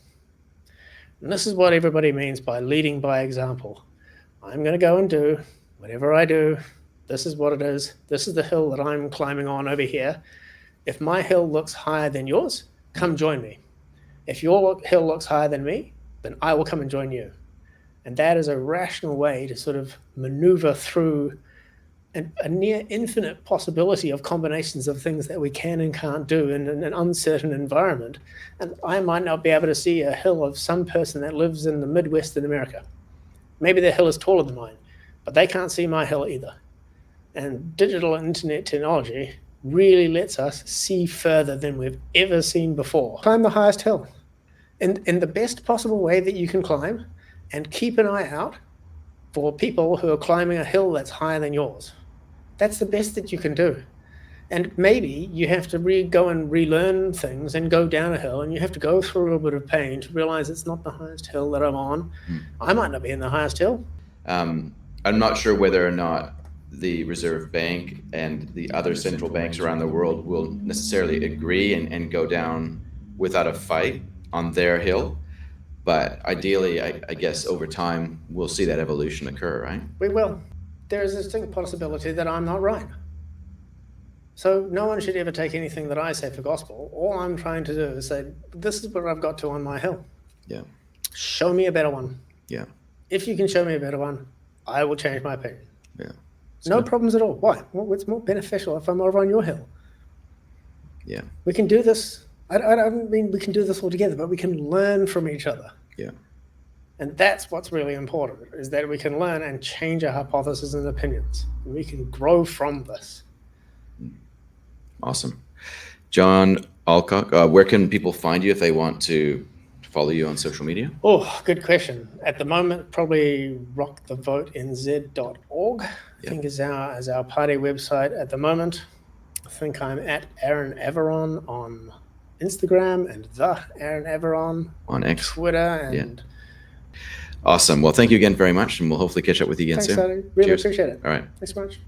And this is what everybody means by leading by example. I'm going to go and do whatever I do. This is what it is. This is the hill that I'm climbing on over here. If my hill looks higher than yours, come join me. If your hill looks higher than me, then I will come and join you. And that is a rational way to sort of maneuver through a near infinite possibility of combinations of things that we can and can't do in an uncertain environment. And I might not be able to see a hill of some person that lives in the Midwest in America. Maybe their hill is taller than mine, but they can't see my hill either. And digital internet technology really lets us see further than we've ever seen before. Climb the highest hill in the best possible way that you can climb, and keep an eye out for people who are climbing a hill that's higher than yours. That's the best that you can do. And maybe you have to go and relearn things and go down a hill, and you have to go through a little bit of pain to realize it's not the highest hill that I'm on. I might not be in the highest hill. I'm not sure whether or not the Reserve Bank and the other central banks around the world will necessarily agree and go down without a fight on their hill. But ideally, I guess over time, we'll see that evolution occur, right? We will. There is a distinct possibility that I'm not right. So no one should ever take anything that I say for gospel. All I'm trying to do is say, this is what I've got to on my hill. Yeah. Show me a better one. Yeah. If you can show me a better one, I will change my opinion. Yeah. No problems at all. Why? Well, it's more beneficial if I'm over on your hill. Yeah. We can do this. I don't mean we can do this all together, but we can learn from each other. Yeah. And that's what's really important, is that we can learn and change our hypotheses and opinions. And we can grow from this. Awesome. John Alcock, where can people find you if they want to follow you on social media? Oh, good question. At the moment, probably rockthevotenzz.org, I think is our party website at the moment. I think I'm at Aaron Everon on Instagram and the Aaron Everon on X, Twitter, and Awesome. Well, thank you again very much, and we'll hopefully catch up with you again soon. Thanks, Sadie. Really appreciate it. All right. Thanks so much.